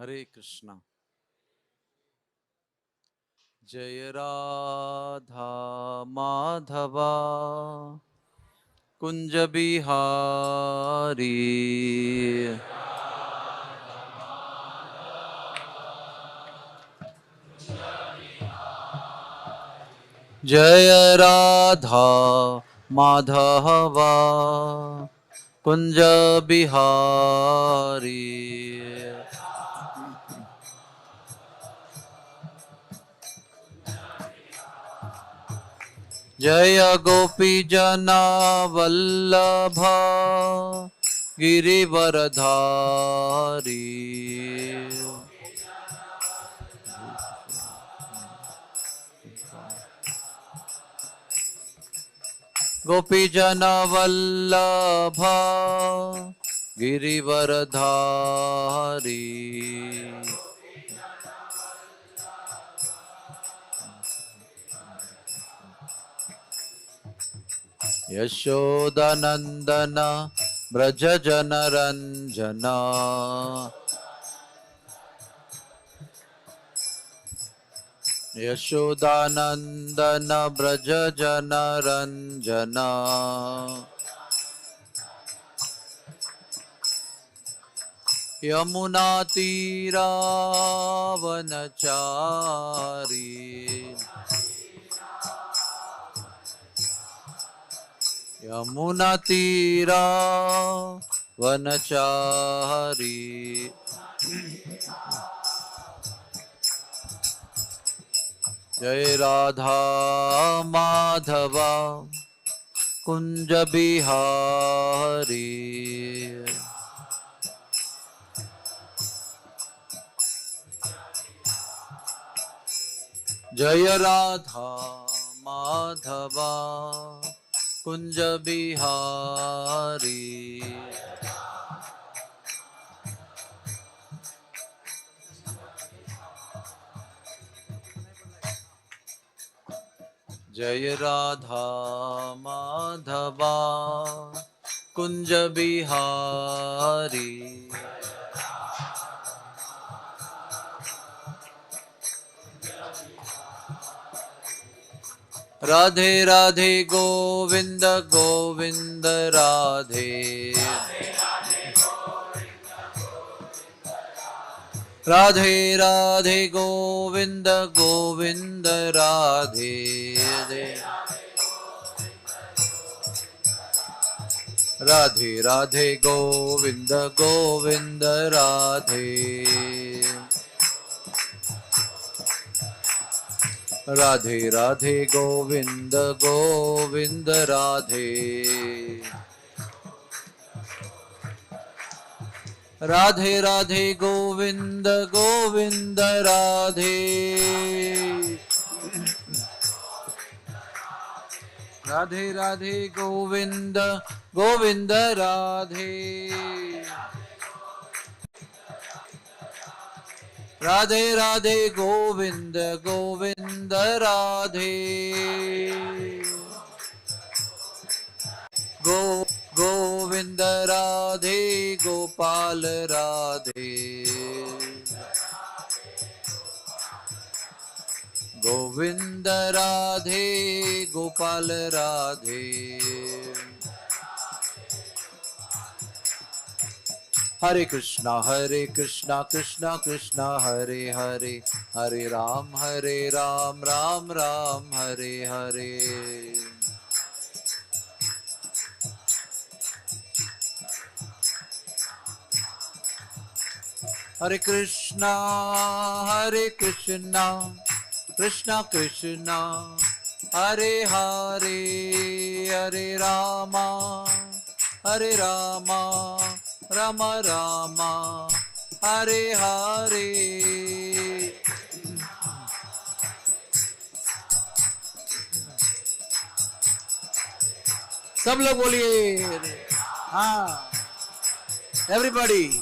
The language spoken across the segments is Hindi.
हरे कृष्णा। जय राधा माधवा कुंज बिहारी। जय राधा माधवा कुंज बिहारी। जय गोपी जना वल्लभा गिरिवरधारी। गोपी जना वल्लभा गिरिवरधारी। यशोदनंदन ब्रज जनरंजना। यशोदानंदन ब्रज जनरंजना। यमुना तीरावनचारी। यमुना तीरा वनचारी। जय राधा माधवा कुंज बिहारी। जय राधा माधवा कुंज बिहारी। जय राधा माधवा कुंज बिहारी। राधे राधे गोविंद गोविंद राधे। राधे राधे गोविंद गोविंद राधे। राधे राधे गोविंद गोविंद राधे। राधे राधे गोविंद गोविंद राधे। राधे राधे गोविंद गोविंद राधे। राधे राधे गोविंद गोविंद राधे। राधे राधे गोविंद गोविंद राधे। गोविंद राधे गोपाल राधे। गोविंद राधे गोपाल राधे। हरे कृष्णा कृष्णा कृष्णा हरे हरे। हरे राम राम राम हरे हरे। हरे कृष्णा कृष्णा कृष्णा हरे हरे। हरे रामा राम राम हरे हरे। सब लोग बोलिए हाँ, एवरीबॉडी।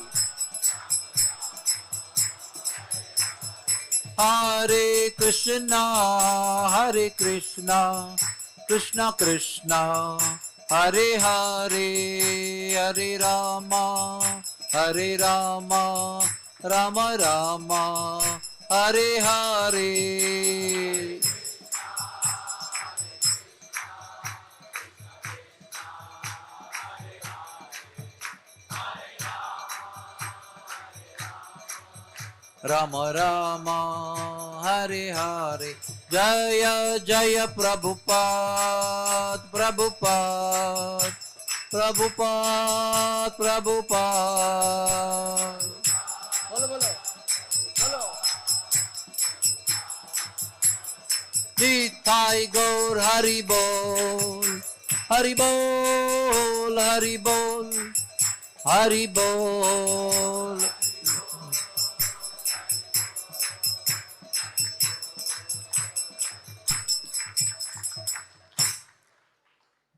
हरे कृष्णा कृष्णा कृष्णा हरे हरे। हरे रामा राम राम हरे हरे राम राम हरे हरे जय जय प्रभुपाद प्रभुपाद प्रभुपाद प्रभुपाद बोलो बोलो बोलो निताई गौर हरि बोल हरि बोल हरि बोल हरि बोल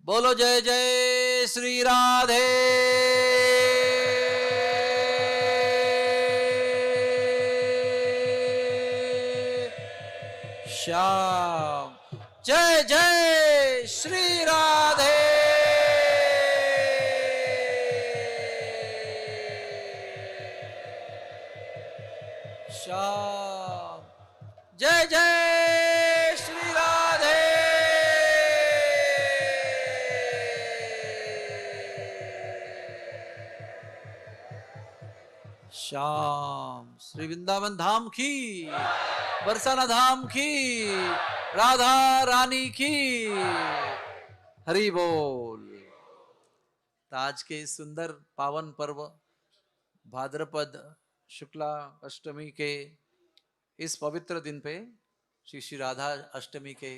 बोलो जय जय श्री राधे श्याम जय जय श्री राधे श्याम जय जय श्री राधे श्याम श्री वृंदावन धाम की बरसाना धाम की राधा रानी की हरि बोल। तो आज के इस सुंदर पावन पर्व भाद्रपद शुक्ला अष्टमी के इस पवित्र दिन पे श्री श्री राधा अष्टमी के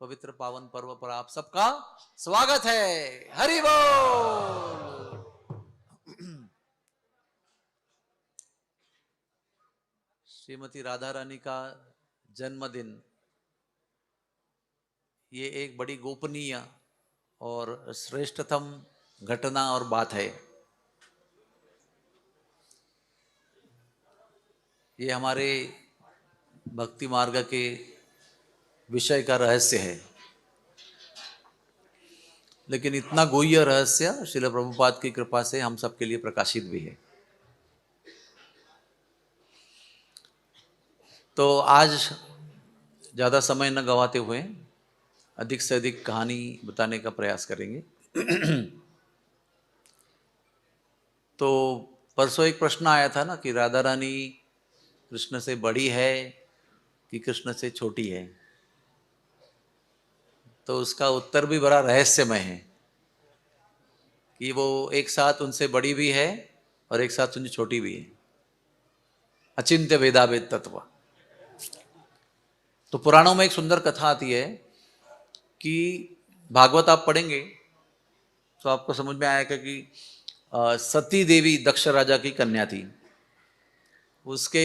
पवित्र पावन पर्व पर आप सबका स्वागत है। हरि बोल। श्रीमती राधा रानी का जन्मदिन ये एक बड़ी गोपनीय और श्रेष्ठतम घटना और बात है। ये हमारे भक्ति मार्ग के विषय का रहस्य है, लेकिन इतना गुह्य रहस्य श्रील प्रभुपाद की कृपा से हम सबके लिए प्रकाशित भी है। तो आज ज़्यादा समय न गवाते हुए अधिक से अधिक कहानी बताने का प्रयास करेंगे। तो परसों एक प्रश्न आया था ना कि राधा रानी कृष्ण से बड़ी है कि कृष्ण से छोटी है, तो उसका उत्तर भी बड़ा रहस्यमय है कि वो एक साथ उनसे बड़ी भी है और एक साथ उनसे छोटी भी है। अचिंत्य भेदाभेद तत्व। तो पुराणों में एक सुंदर कथा आती है कि भागवत आप पढ़ेंगे तो आपको समझ में आएगा कि सती देवी दक्ष राजा की कन्या थी। उसके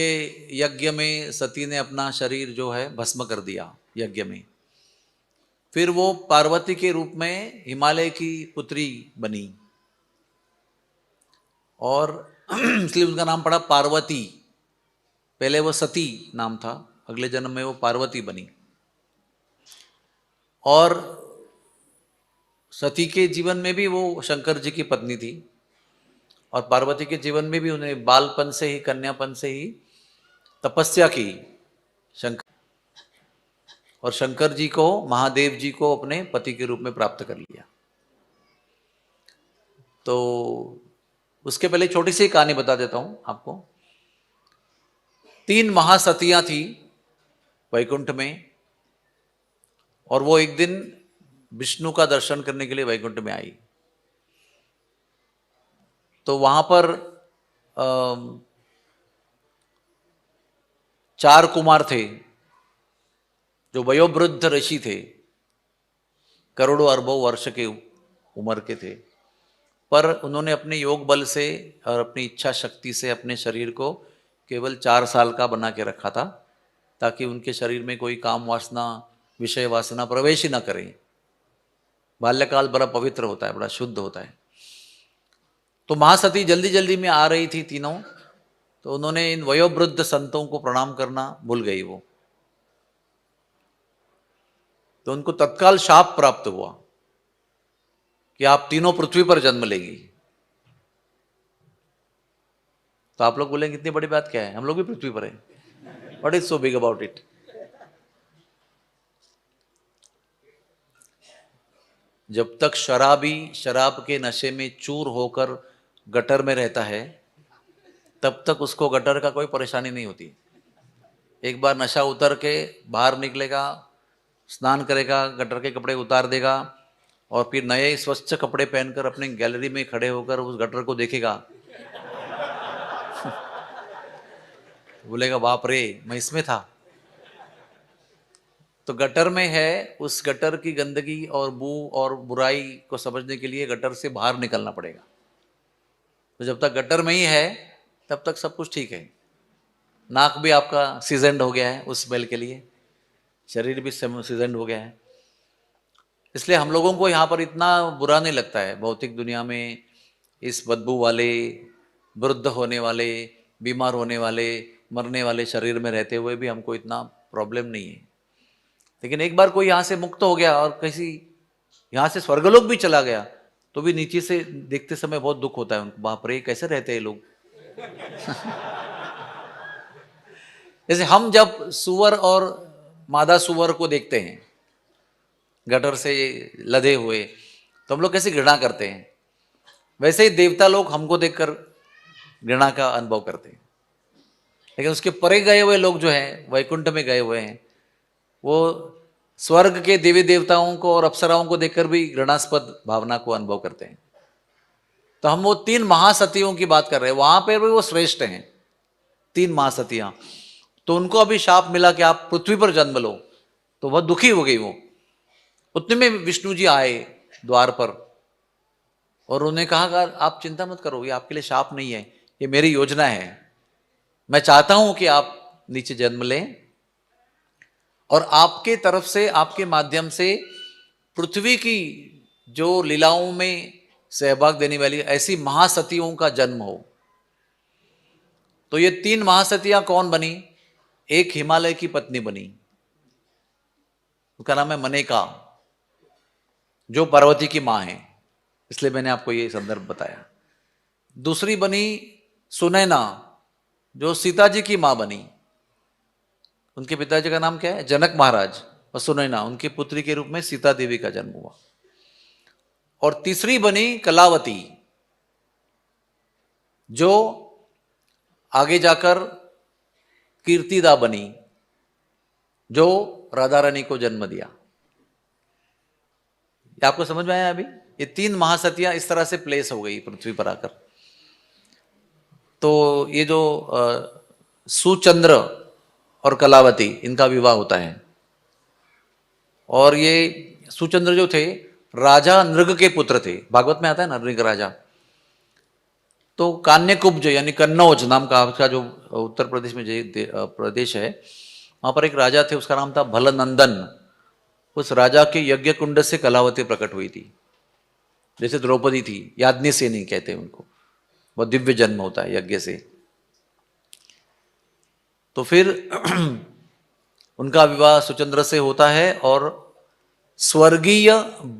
यज्ञ में सती ने अपना शरीर जो है भस्म कर दिया यज्ञ में। फिर वो पार्वती के रूप में हिमालय की पुत्री बनी और इसलिए उनका नाम पड़ा पार्वती। पहले वो सती नाम था, अगले जन्म में वो पार्वती बनी। और सती के जीवन में भी वो शंकर जी की पत्नी थी और पार्वती के जीवन में भी उन्हें बालपन से ही, कन्यापन से ही तपस्या की शंकर, और शंकर जी को, महादेव जी को अपने पति के रूप में प्राप्त कर लिया। तो उसके पहले छोटी सी कहानी बता देता हूं आपको। 3 महासतियां थी वैकुंठ में, और वो एक दिन विष्णु का दर्शन करने के लिए वैकुंठ में आई। तो वहां पर 4 कुमार थे जो वयोवृद्ध ऋषि थे, करोड़ों अरबों वर्ष के उम्र के थे, पर उन्होंने अपने योग बल से और अपनी इच्छा शक्ति से अपने शरीर को केवल 4 साल का बना के रखा था, ताकि उनके शरीर में कोई काम वासना, विषय वासना प्रवेश ही न करें। बाल्यकाल बड़ा पवित्र होता है, बड़ा शुद्ध होता है। तो महासती जल्दी जल्दी में आ रही थी तीनों, तो उन्होंने इन वयोवृद्ध संतों को प्रणाम करना भूल गई वो। तो उनको तत्काल शाप प्राप्त हुआ कि आप तीनों पृथ्वी पर जन्म लेंगी। तो आप लोग बोलेंगे इतनी बड़ी बात क्या है, हम लोग भी पृथ्वी पर हैं, what is so big about it. जब तक शराबी शराब के नशे में चूर होकर गटर में रहता है, तब तक उसको गटर का कोई परेशानी नहीं होती। एक बार नशा उतर के बाहर निकलेगा, स्नान करेगा, गटर के कपड़े उतार देगा और फिर नए स्वच्छ कपड़े पहनकर अपने गैलरी में खड़े होकर उस गटर को देखेगा, बोलेगा बाप रे मैं इसमें था। तो गटर में है, उस गटर की गंदगी और बू और बुराई को समझने के लिए गटर से बाहर निकलना पड़ेगा। तो जब तक गटर में ही है तब तक सब कुछ ठीक है। नाक भी आपका सीजनड हो गया है उस स्मेल के लिए, शरीर भी सीजनड हो गया है, इसलिए हम लोगों को यहाँ पर इतना बुरा नहीं लगता है। भौतिक दुनिया में इस बदबू वाले, वृद्ध होने वाले, बीमार होने वाले, मरने वाले शरीर में रहते हुए भी हमको इतना प्रॉब्लम नहीं है। लेकिन एक बार कोई यहाँ से मुक्त हो गया और किसी यहाँ से स्वर्गलोक भी चला गया, तो भी नीचे से देखते समय बहुत दुख होता है उनको, बाप रे कैसे रहते हैं लोग। जैसे हम जब सुअर और मादा सुअर को देखते हैं गटर से लदे हुए, तो हम लोग कैसे घृणा करते हैं, वैसे ही देवता लोग हमको देखकर घृणा का अनुभव करते हैं। लेकिन उसके परे गए हुए लोग जो हैं, वैकुंठ में गए हुए हैं, वो स्वर्ग के देवी देवताओं को और अप्सराओं को देखकर भी घृणास्पद भावना को अनुभव करते हैं। तो हम वो 3 महासतियों की बात कर रहे हैं, वहां पर भी वो श्रेष्ठ हैं 3 महासतियां। तो उनको अभी शाप मिला कि आप पृथ्वी पर जन्म लो, तो बहुत दुखी हो गई वो। उतने में विष्णु जी आए द्वार पर और उन्होंने कहा कि आप चिंता मत करो, ये आपके लिए शाप नहीं है, ये मेरी योजना है। मैं चाहता हूं कि आप नीचे जन्म लें और आपके तरफ से, आपके माध्यम से पृथ्वी की जो लीलाओं में सहभाग देने वाली ऐसी महासतियों का जन्म हो। तो ये 3 महासतियां कौन बनी? एक हिमालय की पत्नी बनी, उसका नाम है मनेका, जो पार्वती की मां है, इसलिए मैंने आपको ये संदर्भ बताया। दूसरी बनी सुनैना, जो सीता जी की मां बनी। उनके पिताजी का नाम क्या है? जनक महाराज, और सुनैना उनकी पुत्री के रूप में सीता देवी का जन्म हुआ। और तीसरी बनी कलावती, जो आगे जाकर कीर्तिदा बनी, जो राधा रानी को जन्म दिया। आपको समझ में आया? अभी ये 3 महासतियां इस तरह से प्लेस हो गई पृथ्वी पर आकर। तो ये जो सुचंद्र और कलावती, इनका विवाह होता है। और ये सुचंद्र जो थे राजा नृग के पुत्र थे, भागवत में आता है ना नृग राजा। तो कान्यकुब्ज यानी कन्नौज नाम का जो उत्तर प्रदेश में प्रदेश है, वहां पर एक राजा थे, उसका नाम था भलनंदन। उस राजा के यज्ञ कुंड से कलावती प्रकट हुई थी। जैसे द्रौपदी थी, याज्ञ से नहीं कहते उनको, वो दिव्य जन्म होता है यज्ञ से। तो फिर उनका विवाह सुचंद्र से होता है और स्वर्गीय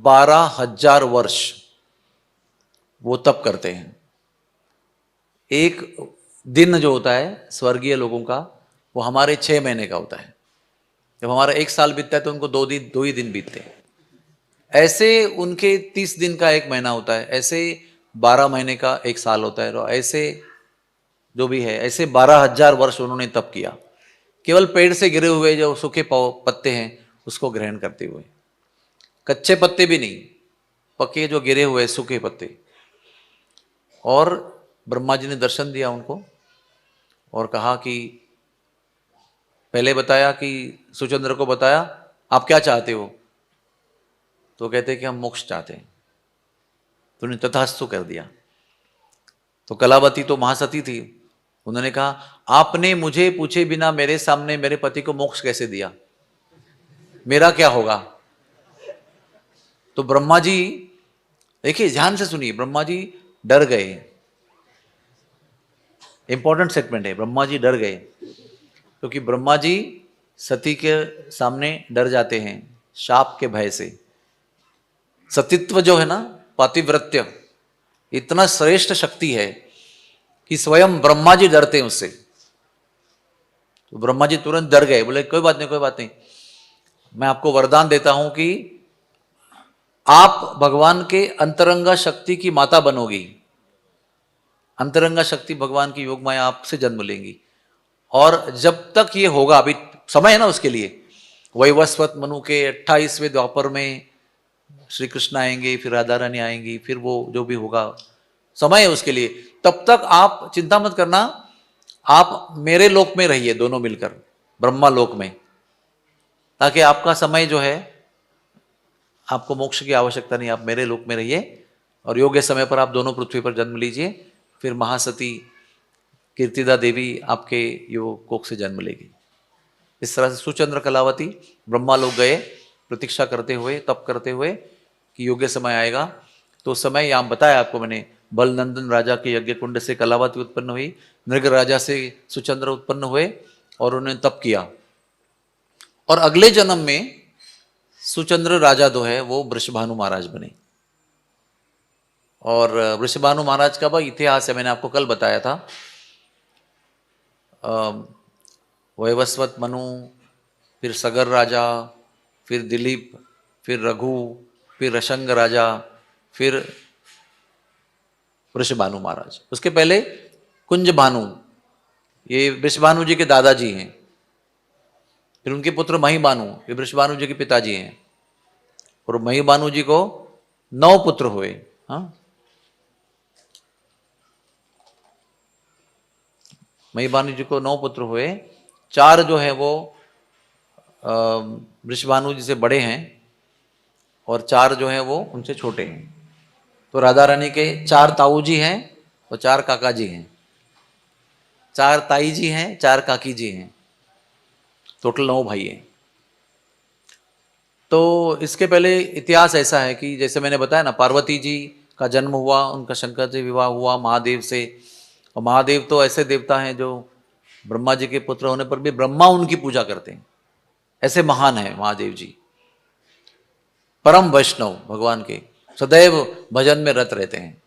12,000 वर्ष वो तप करते हैं। एक दिन जो होता है स्वर्गीय लोगों का, वो हमारे 6 महीने का होता है। जब हमारा 1 साल बीतता है तो उनको 2 ही दिन बीतते हैं। ऐसे उनके 30 दिन का 1 महीना होता है, ऐसे 12 महीने का 1 साल होता है। और ऐसे जो भी है, ऐसे 12,000 वर्ष उन्होंने तप किया, केवल पेड़ से गिरे हुए जो सूखे पत्ते हैं उसको ग्रहण करते हुए। कच्चे पत्ते भी नहीं, पक्के जो गिरे हुए सूखे पत्ते। और ब्रह्मा जी ने दर्शन दिया उनको और कहा कि, पहले बताया कि सुचंद्र को बताया आप क्या चाहते हो, तो कहते कि हम मोक्ष चाहते हैं। तो उन्होंने तथास्तु कर दिया। तो कलावती तो महासती थी, उन्होंने कहा आपने मुझे पूछे बिना मेरे सामने मेरे पति को मोक्ष कैसे दिया, मेरा क्या होगा? तो ब्रह्मा जी, देखिए ध्यान से सुनिए, ब्रह्मा जी डर गए। इंपॉर्टेंट सेगमेंट है, ब्रह्मा जी डर गए क्योंकि ब्रह्मा जी सती के सामने डर जाते हैं शाप के भय से। सतीत्व जो है ना, पातिव्रत्य, इतना श्रेष्ठ शक्ति है कि स्वयं ब्रह्मा जी डरते हैं उससे। तो ब्रह्मा जी तुरंत डर गए, बोले कोई बात नहीं, कोई बात नहीं, मैं आपको वरदान देता हूं कि आप भगवान के अंतरंगा शक्ति की माता बनोगी। अंतरंगा शक्ति भगवान की योग माया आपसे जन्म लेंगी, और जब तक ये होगा, अभी समय है ना उसके लिए, वैवस्वत मनु के 28वें द्वापर में श्री कृष्ण आएंगे, फिर राधा रानी आएंगी, फिर वो जो भी होगा, समय है उसके लिए। तब तक आप चिंता मत करना, आप मेरे लोक में रहिए, दोनों मिलकर ब्रह्मा लोक में, ताकि आपका समय जो है, आपको मोक्ष की आवश्यकता नहीं, आप मेरे लोक में रहिए और योग्य समय पर आप दोनों पृथ्वी पर जन्म लीजिए। फिर महासती कीर्तिदा देवी आपके योग कोख से जन्म लेगी। इस तरह से सुचंद्र कलावती ब्रह्मा लोग गए प्रतीक्षा करते हुए, तप करते हुए कि योग्य समय आएगा। तो समय यहाँ बताया आपको मैंने, बलनंदन राजा के यज्ञ कुंड से कलावती उत्पन्न हुई, नृग राजा से सुचंद्र उत्पन्न हुए और उन्होंने तप किया। और अगले जन्म में सुचंद्र राजा जो है वो वृषभानु महाराज बने। और वृषभानु महाराज का भाई इतिहास है, मैंने आपको कल बताया था। वैवस्वत मनु, फिर सगर राजा, फिर दिलीप, फिर रघु, फिर रशंग राजा, फिर वृषभानु महाराज। उसके पहले कुंज भानु, ये वृषभानु जी के दादाजी हैं। फिर उनके पुत्र महिबानु, ये वृषभानु जी के पिताजी हैं। और महिबानु जी को 9 पुत्र हुए। हाँ, महिबानु जी को 9 पुत्र हुए। 4 जो है वो वृषभानु जी से बड़े हैं और 4 जो है वो उनसे छोटे हैं। तो राधा रानी के 4 ताऊ जी हैं और 4 काका जी हैं, 4 ताई जी हैं, 4 काकी जी हैं, टोटल 9 भाई हैं। तो इसके पहले इतिहास ऐसा है कि जैसे मैंने बताया ना, पार्वती जी का जन्म हुआ, उनका शंकर से विवाह हुआ महादेव से। और महादेव तो ऐसे देवता हैं जो ब्रह्मा जी के पुत्र होने पर भी ब्रह्मा उनकी पूजा करते हैं, ऐसे महान है महादेव जी। परम वैष्णव भगवान के, सदैव भजन में रत रहते हैं।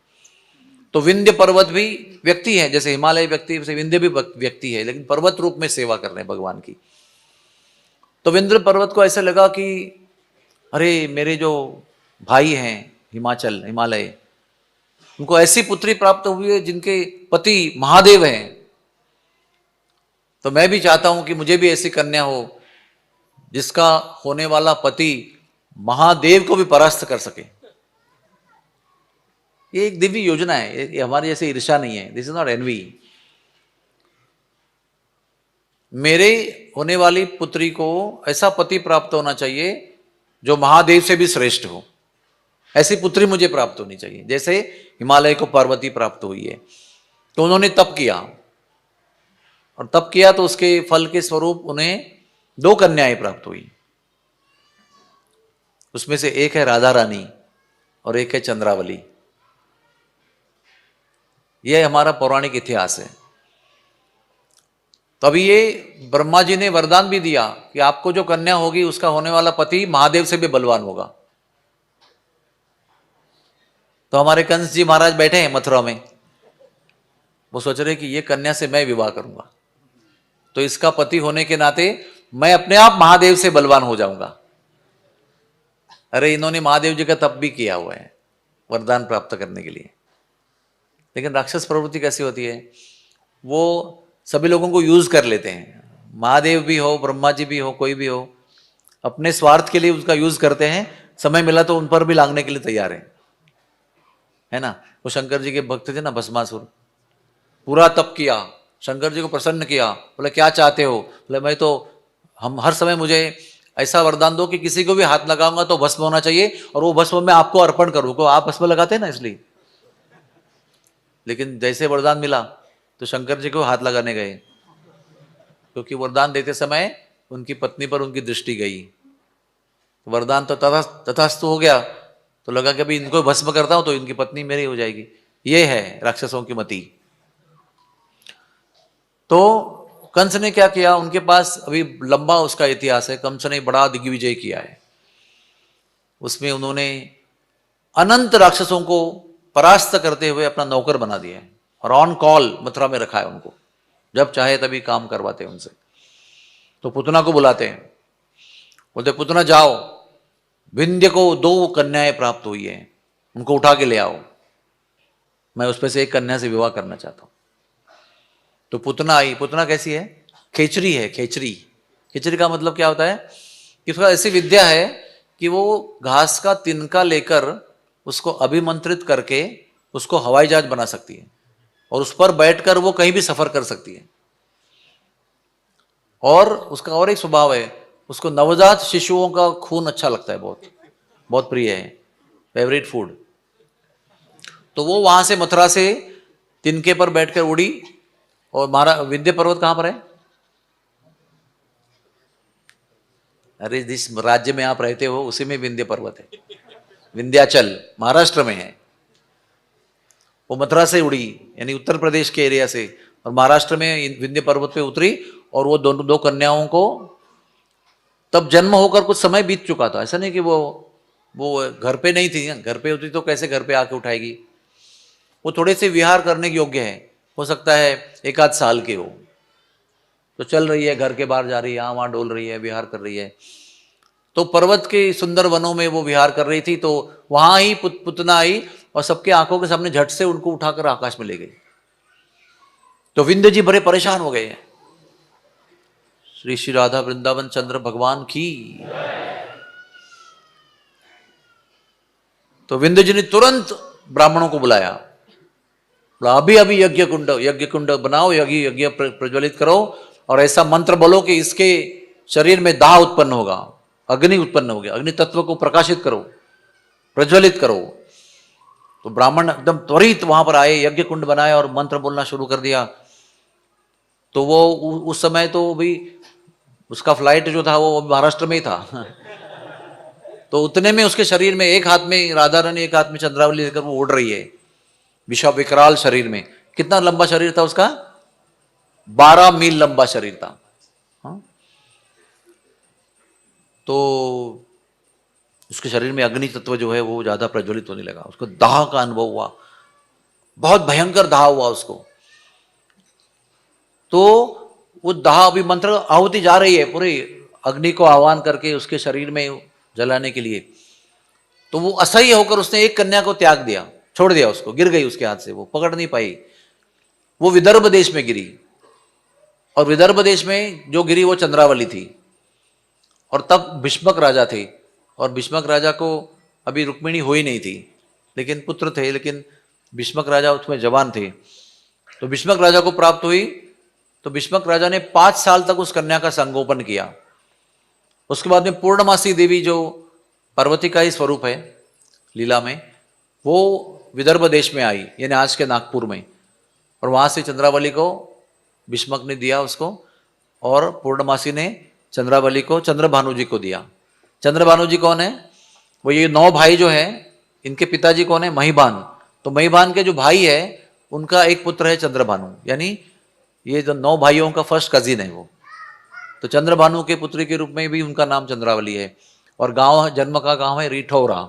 तो विंध्य पर्वत भी व्यक्ति है, जैसे हिमालय व्यक्ति वैसे विंध्य भी व्यक्ति है, लेकिन पर्वत रूप में सेवा कर रहे हैं भगवान की। तो विंध्य पर्वत को ऐसे लगा कि अरे मेरे जो भाई हैं हिमाचल हिमालय, उनको ऐसी पुत्री प्राप्त हुई है जिनके पति महादेव हैं, तो मैं भी चाहता हूं कि मुझे भी ऐसी कन्या हो जिसका होने वाला पति महादेव को भी परास्त कर सके। ये एक दिव्य योजना है, ये हमारे जैसे ईर्ष्या नहीं है, दिस इज नॉट एनवी। मेरे होने वाली पुत्री को ऐसा पति प्राप्त होना चाहिए जो महादेव से भी श्रेष्ठ हो, ऐसी पुत्री मुझे प्राप्त होनी चाहिए, जैसे हिमालय को पार्वती प्राप्त हुई है। तो उन्होंने तप किया, और तप किया तो उसके फल के स्वरूप उन्हें 2 कन्याएं प्राप्त हुई। उसमें से एक है राधा रानी और एक है चंद्रावली। यह हमारा पौराणिक इतिहास है। तो अभी ये ब्रह्मा जी ने वरदान भी दिया कि आपको जो कन्या होगी उसका होने वाला पति महादेव से भी बलवान होगा। तो हमारे कंस जी महाराज बैठे हैं मथुरा में, वो सोच रहे कि ये कन्या से मैं विवाह करूंगा, तो इसका पति होने के नाते मैं अपने आप महादेव से बलवान हो जाऊंगा। अरे इन्होंने महादेव जी का तप भी किया हुआ है वरदान प्राप्त करने के लिए। लेकिन राक्षस प्रवृत्ति कैसी होती है, वो सभी लोगों को यूज कर लेते हैं, महादेव भी हो, ब्रह्मा जी भी हो, कोई भी हो, अपने स्वार्थ के लिए उसका यूज करते हैं। समय मिला तो उन पर भी लागने के लिए तैयार है ना। वो शंकर जी के भक्त थे ना, भस्मासुर, पूरा तप किया, शंकर जी को प्रसन्न किया, बोले क्या चाहते हो, बोले मैं तो हम हर समय मुझे ऐसा वरदान दो कि किसी को भी हाथ लगाऊंगा तो भस्म होना चाहिए, और वो भस्म मैं आपको अर्पण करूँ। को आप भस्म लगाते हैं ना इसलिए। लेकिन जैसे वरदान मिला तो शंकर जी को हाथ लगाने गए, क्योंकि वरदान देते समय उनकी पत्नी पर उनकी दृष्टि गई। वरदान तो तथास्तु हो गया, तो लगा कि अभी इनको भस्म करता हूं तो इनकी पत्नी मेरी हो जाएगी। ये है राक्षसों की मति। तो कंस ने क्या किया, उनके पास अभी लंबा उसका इतिहास है, कंस ने बड़ा दिग्विजय किया है। उसमें उन्होंने अनंत राक्षसों को परास्त करते हुए अपना नौकर बना दिया है। और ऑन कॉल मथुरा में रखा है उनको, जब चाहे तभी काम करवाते हैं उनसे। तो पुतना को बुलाते हैं, बोलते पुतना जाओ, विंध्य को 2 कन्याएं प्राप्त हुई हैं, उनको उठा के ले आओ, मैं उस पर से एक कन्या से विवाह करना चाहता हूं। तो पुतना आई। पुतना कैसी है? खेचरी है। खेचरी, खेचरी का मतलब क्या होता है कि उसका ऐसी विद्या है कि वो घास का तिनका लेकर उसको अभिमंत्रित करके उसको हवाई जहाज बना सकती है, और उस पर बैठकर वो कहीं भी सफर कर सकती है। और उसका और एक स्वभाव है, उसको नवजात शिशुओं का खून अच्छा लगता है, बहुत बहुत प्रिय है, फेवरेट फूड। तो वो वहां से मथुरा से तिनके पर बैठकर उड़ी। और विंध्य पर्वत कहां पर है? अरे जिस राज्य में आप रहते हो उसी में विंध्य पर्वत है, विंध्याचल महाराष्ट्र में है। वो मथुरा से उड़ी, यानी उत्तर प्रदेश के एरिया से, और महाराष्ट्र में विंध्य पर्वत पे उतरी। और वो दोनों 2 कन्याओं को, तब जन्म होकर कुछ समय बीत चुका था, ऐसा नहीं कि वो घर पे नहीं थी। घर पे होती तो कैसे घर पे आके उठाएगी? वो थोड़े से विहार करने के योग्य है, हो सकता है 1 आध साल के हो। तो चल रही है, घर के बाहर जा रही है, यहाँ वहाँ डोल रही है, विहार कर रही है। तो पर्वत के सुंदर वनों में वो विहार कर रही थी, तो वहां ही पुतना आई और सबके आंखों के सामने झट से उनको उठाकर आकाश में ले गई। तो विंध्य जी बड़े परेशान हो गए हैं। श्री श्री राधा वृंदावन चंद्र भगवान की। तो विंध्य जी ने तुरंत ब्राह्मणों को बुलाया, बोला अभी अभी यज्ञ कुंड बनाओ, यज्ञ प्रज्वलित करो, और ऐसा मंत्र बोलो कि इसके शरीर में दाह उत्पन्न होगा, अग्नि उत्पन्न हो गया, अग्नि तत्व को प्रकाशित करो, प्रज्वलित करो। तो ब्राह्मण एकदम त्वरित वहां पर आए, यज्ञ कुंड बनाए और मंत्र बोलना शुरू कर दिया। तो वो उस समय तो भी उसका फ्लाइट जो था वो महाराष्ट्र में ही था। तो उतने में उसके शरीर में, एक हाथ में राधा रानी, एक हाथ में चंद्रावली लेकर वो उड़ रही है, विशाल विकराल शरीर में। कितना लंबा शरीर था उसका? 12 मील लंबा शरीर था। हाँ? तो उसके शरीर में अग्नि तत्व जो है वो ज्यादा प्रज्वलित होने लगा, उसको दाह का अनुभव हुआ, बहुत भयंकर दाह हुआ उसको। तो वो दाह, अभी मंत्र आहुति जा रही है पूरी अग्नि को आह्वान करके उसके शरीर में जलाने के लिए। तो वो असह्य होकर उसने एक कन्या को त्याग दिया, छोड़ दिया उसको, गिर गई उसके हाथ से, वो पकड़ नहीं पाई। वो विदर्भ देश में गिरी, और विदर्भ देश में जो गिरी वो चंद्रावली थी। और तब भीष्मक राजा थे, और भीष्मक राजा को अभी रुक्मिणी हुई नहीं थी, लेकिन पुत्र थे, लेकिन भीष्मक राजा उसमें जवान थे। तो भीष्मक राजा को प्राप्त हुई। तो भीष्मक राजा ने 5 साल तक उस कन्या का संगोपन किया। उसके बाद में पूर्णमासी देवी, जो पार्वती का ही स्वरूप है लीला में, वो विदर्भ देश में आई, यानी आज के नागपुर में। और वहां से चंद्रावली को भीष्मक ने दिया उसको, और पूर्णमासी ने चंद्रावली को चंद्रभानु जी को दिया। चंद्रभानु जी कौन है? वो ये 9 भाई जो है, इनके पिताजी कौन है? महिबान। तो महिबान के जो भाई है उनका एक पुत्र है चंद्रभानु, यानी ये जो 9 भाइयों का फर्स्ट कजिन है वो। तो चंद्रभानु के पुत्री के रूप में भी उनका नाम चंद्रावली है। और गांव, जन्म का गांव है रिठौरा,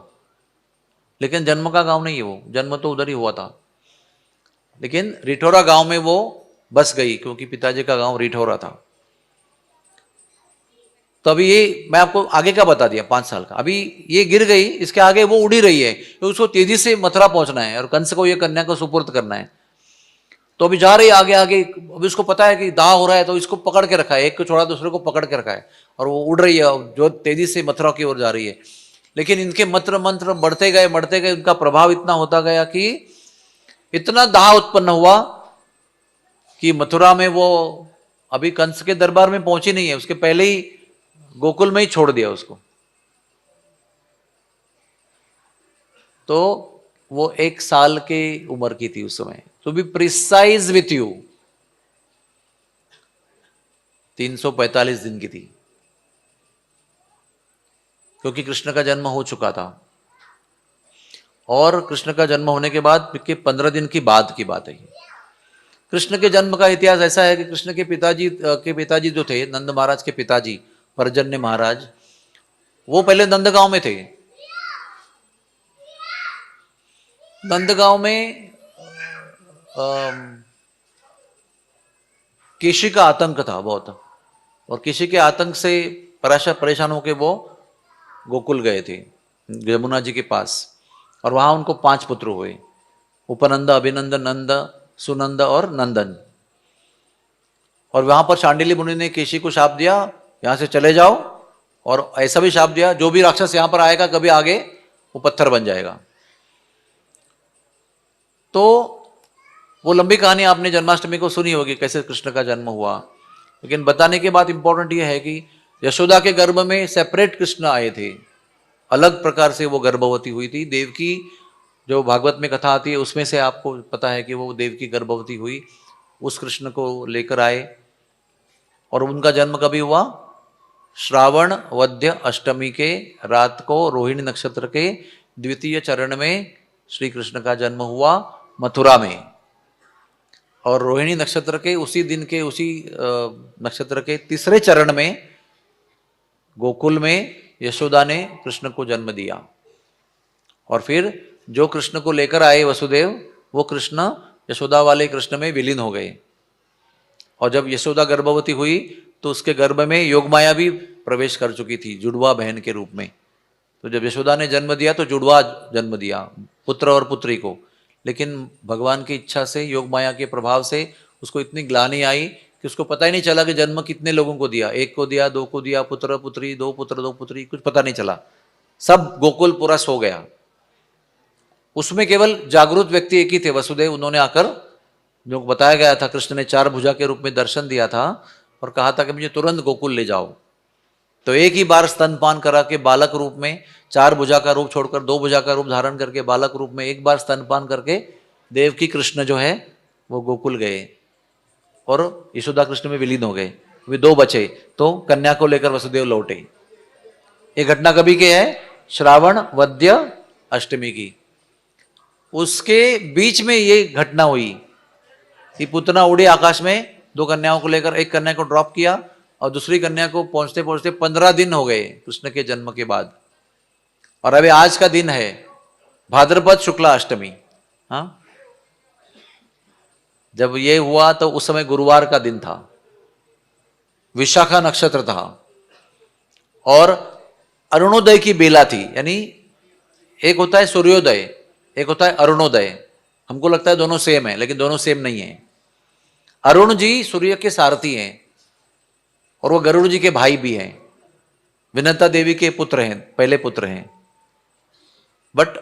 लेकिन जन्म का गांव नहीं है वो, जन्म तो उधर ही हुआ था, लेकिन रिठौरा गांव में वो बस गई क्योंकि पिताजी का गांव रिठौरा था। तो अभी ये मैं आपको आगे का बता दिया 5 साल का। अभी ये गिर गई, इसके आगे वो उड़ी रही है, तो उसको तेजी से मथुरा पहुंचना है और कंस को ये कन्या को सुपुर्द करना है। तो अभी जा रही है आगे आगे। अभी उसको पता है कि दाह हो रहा है, तो इसको पकड़ के रखा है, एक को छोड़ा दूसरे को पकड़ के रखा है, और वो उड़ रही है जो तेजी से मथुरा की ओर जा रही है। लेकिन इनके मंत्र बढ़ते गए, उनका प्रभाव इतना होता गया कि इतना दाह उत्पन्न हुआ कि मथुरा में वो अभी कंस के दरबार में पहुंची नहीं है, उसके पहले ही गोकुल में ही छोड़ दिया उसको। तो वो 1 साल के उम्र की थी उस समय। To be precise with you, 345 दिन की थी, क्योंकि कृष्ण का जन्म हो चुका था। और कृष्ण का जन्म होने के बाद के 15 दिन की बाद की बात है। कृष्ण के जन्म का इतिहास ऐसा है कि कृष्ण के पिताजी जो थे, नंद महाराज के पिताजी पर्जन्य महाराज, वो पहले नंदगांव में थे। नंदगांव में केशी का आतंक था बहुत, और केशी के आतंक से परेशान होकर वो गोकुल गए थे, यमुना जी के पास, और वहां उनको 5 पुत्र हुए, उपनंद, अभिनंदन, नंद, सुनंद और नंदन। और वहां पर शांडिल्य मुनि ने केशी को शाप दिया, यहां से चले जाओ, और ऐसा भी शाप दिया जो भी राक्षस यहां पर आएगा कभी आगे वो पत्थर बन जाएगा। तो वो लंबी कहानी आपने जन्माष्टमी को सुनी होगी कैसे कृष्ण का जन्म हुआ, लेकिन बताने के बाद इंपॉर्टेंट ये है कि यशोदा के गर्भ में सेपरेट कृष्ण आए थे, अलग प्रकार से वो गर्भवती हुई थी। देवकी जो भागवत में कथा आती है उसमें से आपको पता है कि वो देवकी गर्भवती हुई, उस कृष्ण को लेकर आए। और उनका जन्म कभी हुआ? श्रावण वद्य अष्टमी के रात को रोहिणी नक्षत्र के द्वितीय चरण में श्री कृष्ण का जन्म हुआ मथुरा में। और रोहिणी नक्षत्र के उसी दिन के उसी नक्षत्र के तीसरे चरण में गोकुल में यशोदा ने कृष्ण को जन्म दिया। और फिर जो कृष्ण को लेकर आए वसुदेव, वो कृष्ण यशोदा वाले कृष्ण में विलीन हो गए। और जब यशोदा गर्भवती हुई तो उसके गर्भ में योगमाया भी प्रवेश कर चुकी थी जुड़वा बहन के रूप में। तो जब यशोदा ने जन्म दिया तो जुड़वा जन्म दिया, पुत्र और पुत्री को। लेकिन भगवान की इच्छा से, योगमाया के प्रभाव से उसको इतनी ग्लानि आई कि उसको पता ही नहीं चला कि जन्म कितने लोगों को दिया, 1 को दिया, 2 को दिया, पुत्र पुत्री, 2 पुत्र 2 पुत्री, कुछ पता नहीं चला, सब गोकुल पूरा सो गया। उसमें केवल जागरूक व्यक्ति एक ही थे, वसुदेव। उन्होंने आकर, जो बताया गया था, कृष्ण ने 4 भुजा के रूप में दर्शन दिया था और कहा था कि मुझे तुरंत गोकुल ले जाओ। तो एक ही बार स्तनपान करा के बालक रूप में, 4 भुजा का रूप छोड़कर 2 भुजा का रूप धारण करके बालक रूप में एक बार स्तनपान करके देवकी कृष्ण जो है वो गोकुल गए और यशोदा कृष्ण में विलीन हो गए। वे 2 बचे तो कन्या को लेकर वसुदेव लौटे। ये घटना कभी की है? श्रावण वद्य अष्टमी की। उसके बीच में ये घटना हुई कि पुतना उड़ी आकाश में 2 कन्याओं को लेकर, एक कन्या को ड्रॉप किया और दूसरी कन्या को पहुंचते पहुंचते 15 दिन हो गए कृष्ण के जन्म के बाद। और अभी आज का दिन है भाद्रपद शुक्ला अष्टमी। हाँ, जब ये हुआ तो उस समय गुरुवार का दिन था, विशाखा नक्षत्र था और अरुणोदय की बेला थी। यानी एक होता है सूर्योदय, एक होता है अरुणोदय। हमको लगता है दोनों सेम है, लेकिन दोनों सेम नहीं है। अरुण जी सूर्य के सारथी हैं और वो गरुड़ जी के भाई भी हैं, विनता देवी के पुत्र हैं, पहले पुत्र हैं, बट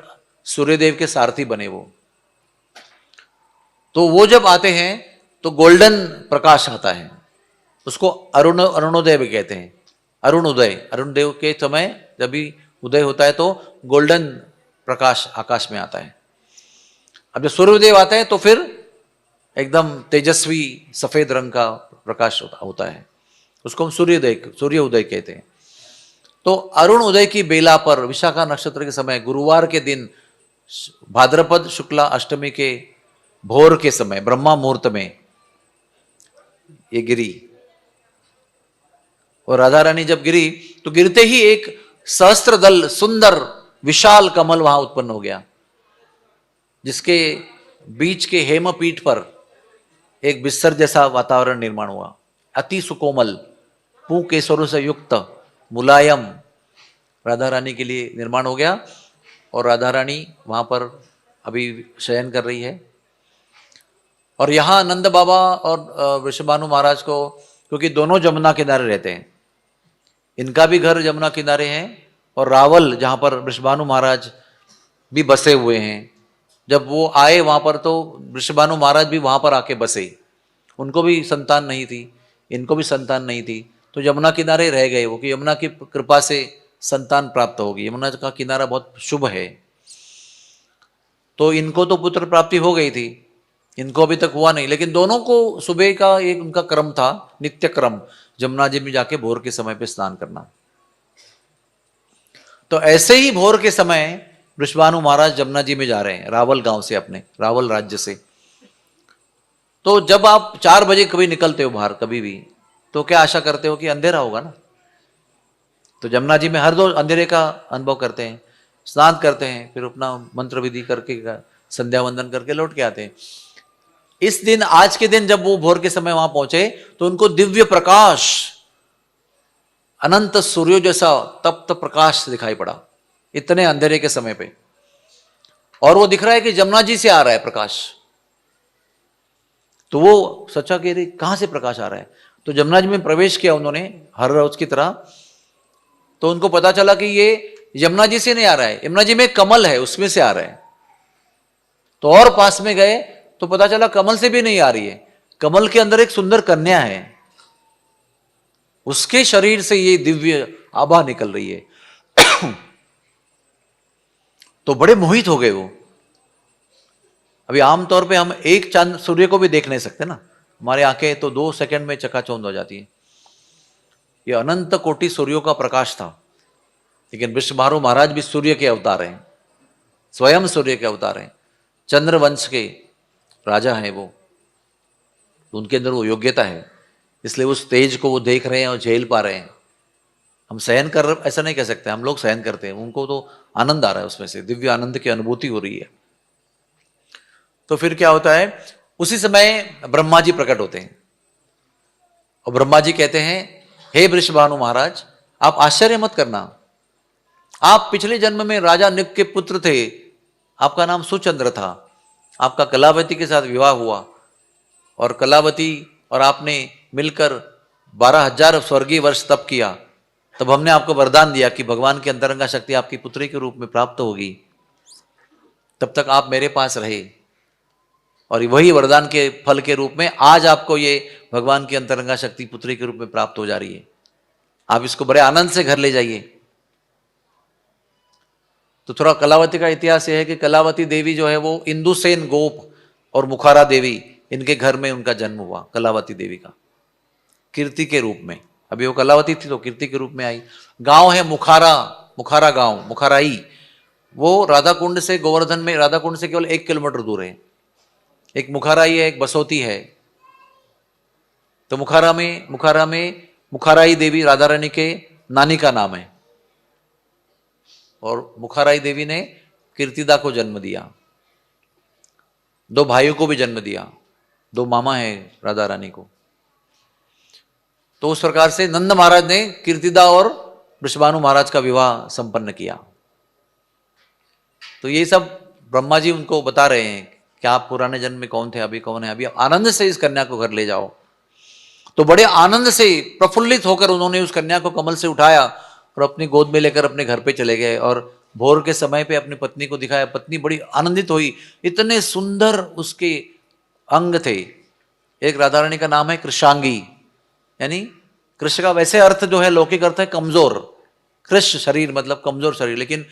सूर्यदेव के सारथी बने वो। तो वो जब आते हैं तो गोल्डन प्रकाश आता है, उसको अरुणोदय भी कहते हैं। अरुण उदय, अरुण देव के समय जब भी उदय होता है तो गोल्डन प्रकाश आकाश में आता है। अब जब सूर्यदेव आते हैं तो फिर एकदम तेजस्वी सफेद रंग का प्रकाश होता है, उसको हम सूर्य उदय कहते हैं। तो अरुण उदय की बेला पर विशाखा नक्षत्र के समय गुरुवार के दिन भाद्रपद शुक्ला अष्टमी के भोर के समय ब्रह्मा मुहूर्त में ये गिरी। और राधा रानी जब गिरी तो गिरते ही एक सहस्त्र दल सुंदर विशाल कमल वहां उत्पन्न हो गया, जिसके बीच के हेमपीठ पर एक बिस्तर जैसा वातावरण निर्माण हुआ। अति सुकोमल, पू केसरों से युक्त, मुलायम राधा रानी के लिए निर्माण हो गया। और राधा रानी वहां पर अभी शयन कर रही है। और यहाँ नंद बाबा और वृषभानु महाराज को, क्योंकि दोनों जमुना किनारे रहते हैं, इनका भी घर जमुना किनारे है और रावल जहाँ पर वृषभानु महाराज भी बसे हुए हैं, जब वो आए वहाँ पर तो वृषभानु महाराज भी वहाँ पर आके बसे। उनको भी संतान नहीं थी, इनको भी संतान नहीं थी, तो यमुना किनारे रह गए वो कि यमुना की कृपा से संतान प्राप्त होगी। यमुना का किनारा बहुत शुभ है। तो इनको तो पुत्र प्राप्ति हो गई थी, इनको अभी तक हुआ नहीं, लेकिन दोनों को सुबह का एक उनका क्रम था, नित्य क्रम, जमुना जी में जाके भोर के समय पे स्नान करना। तो ऐसे ही भोर के समय वृषभानु महाराज जमुना जी में जा रहे हैं रावल गांव से, अपने रावल राज्य से। तो जब आप 4 बजे कभी निकलते हो बाहर कभी भी, तो क्या आशा करते हो कि अंधेरा होगा ना। तो जमुना जी में हर रोज अंधेरे का अनुभव करते हैं, स्नान करते हैं, फिर अपना मंत्र विधि करके संध्या वंदन करके लौट के आते हैं। इस दिन, आज के दिन जब वो भोर के समय वहां पहुंचे तो उनको दिव्य प्रकाश, अनंत सूर्य जैसा तप्त प्रकाश दिखाई पड़ा इतने अंधेरे के समय पे। और वो दिख रहा है कि जमुना जी से आ रहा है प्रकाश। तो वो सच्चा कह रही कहां से प्रकाश आ रहा है? तो जमुना जी में प्रवेश किया उन्होंने हर रोज की तरह। तो उनको पता चला कि ये यमुना जी से नहीं आ रहा है, यमुना जी में कमल है उसमें से आ रहा है। तो और पास में गए तो पता चला कमल से भी नहीं आ रही है, कमल के अंदर एक सुंदर कन्या है, उसके शरीर से ये दिव्य आभा निकल रही है। तो बड़े मोहित हो गए वो। अभी आमतौर पे हम एक चांद सूर्य को भी देख नहीं सकते ना, हमारी आंखें तो 2 सेकंड में चकाचौंध हो जाती है। ये अनंत कोटि सूर्यों का प्रकाश था। लेकिन विश्वभानु महाराज भी सूर्य के अवतार हैं, स्वयं सूर्य के अवतार हैं, चंद्रवंश के राजा हैं वो, उनके अंदर वो योग्यता है, इसलिए उस तेज को वो देख रहे हैं और झेल पा रहे हैं। हम सहन कर, ऐसा नहीं कह सकते, हम लोग सहन करते हैं, उनको तो आनंद आ रहा है, उसमें से दिव्य आनंद की अनुभूति हो रही है। तो फिर क्या होता है, उसी समय ब्रह्मा जी प्रकट होते हैं और ब्रह्मा जी कहते हैं, हे वृषभानु महाराज, आप आश्चर्य मत करना, आप पिछले जन्म में राजा निक के पुत्र थे, आपका नाम सुचंद्र था, आपका कलावती के साथ विवाह हुआ और कलावती और आपने मिलकर 12,000 स्वर्गीय वर्ष तप किया। तब हमने आपको वरदान दिया कि भगवान की अंतरंगा शक्ति आपकी पुत्री के रूप में प्राप्त होगी, तब तक आप मेरे पास रहे। और वही वरदान के फल के रूप में आज आपको ये भगवान की अंतरंगा शक्ति पुत्री के रूप में प्राप्त हो जा रही है। आप इसको बड़े आनंद से घर ले जाइए। तो थोड़ा कलावती का इतिहास यह है कि कलावती देवी जो है वो इंदुसेन गोप और मुखारा देवी, इनके घर में उनका जन्म हुआ, कलावती देवी का, कीर्ति के रूप में। अभी वो कलावती थी तो कीर्ति के रूप में आई। गांव है मुखारा, मुखारा गांव, मुखाराई, वो राधा कुंड से, गोवर्धन में राधा कुंड से केवल 1 किलोमीटर दूर है। एक मुखाराई है, एक बसोती है। तो मुखारा में मुखाराई देवी राधा रानी के नानी का नाम है और मुखाराई देवी ने कीर्तिदा को जन्म दिया, 2 भाइयों को भी जन्म दिया, 2 मामा है राधा रानी को। तो उस प्रकार से नंद महाराज ने कीर्तिदा और वृषभानु महाराज का विवाह संपन्न किया। तो ये सब ब्रह्मा जी उनको बता रहे हैं कि आप पुराने जन्म में कौन थे, अभी कौन है, अभी आनंद से इस कन्या को घर ले जाओ। तो बड़े आनंद से प्रफुल्लित होकर उन्होंने उस कन्या को कमल से उठाया और अपनी गोद में लेकर अपने घर पे चले गए और भोर के समय पे अपनी पत्नी को दिखाया। पत्नी बड़ी आनंदित हुई, इतने सुंदर उसके अंग थे। एक राधा रानी का नाम है कृशांगी, यानी कृष्ण का वैसे अर्थ जो है लौकिक अर्थ है कमजोर, कृष्ण शरीर मतलब कमजोर शरीर, लेकिन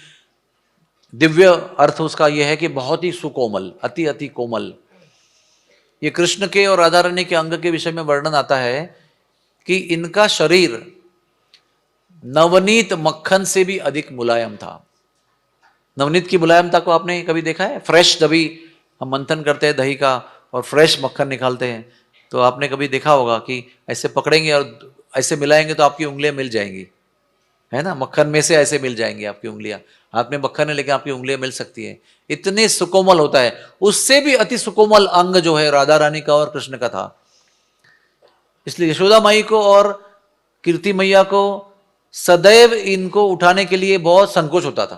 दिव्य अर्थ उसका यह है कि बहुत ही सुकोमल, अति अति कोमल। ये कृष्ण के और राधा रानी के अंग के विषय में वर्णन आता है कि इनका शरीर नवनीत मक्खन से भी अधिक मुलायम था। नवनीत की मुलायमता को आपने कभी देखा है? फ्रेश दही हम मंथन करते हैं दही का और फ्रेश मक्खन निकालते हैं, तो आपने कभी देखा होगा कि ऐसे पकड़ेंगे और ऐसे मिलाएंगे तो आपकी उंगलियां मिल जाएंगी, है ना, मक्खन में से ऐसे मिल जाएंगी आपकी उंगलियां। हाथ में मक्खन है लेकिन आपकी उंगलियां मिल सकती है, इतने सुकोमल होता है। उससे भी अति सुकोमल अंग जो है राधा रानी का और कृष्ण का था। इसलिए यशोदा माई को और कीर्ति मैया को सदैव इनको उठाने के लिए बहुत संकोच होता था,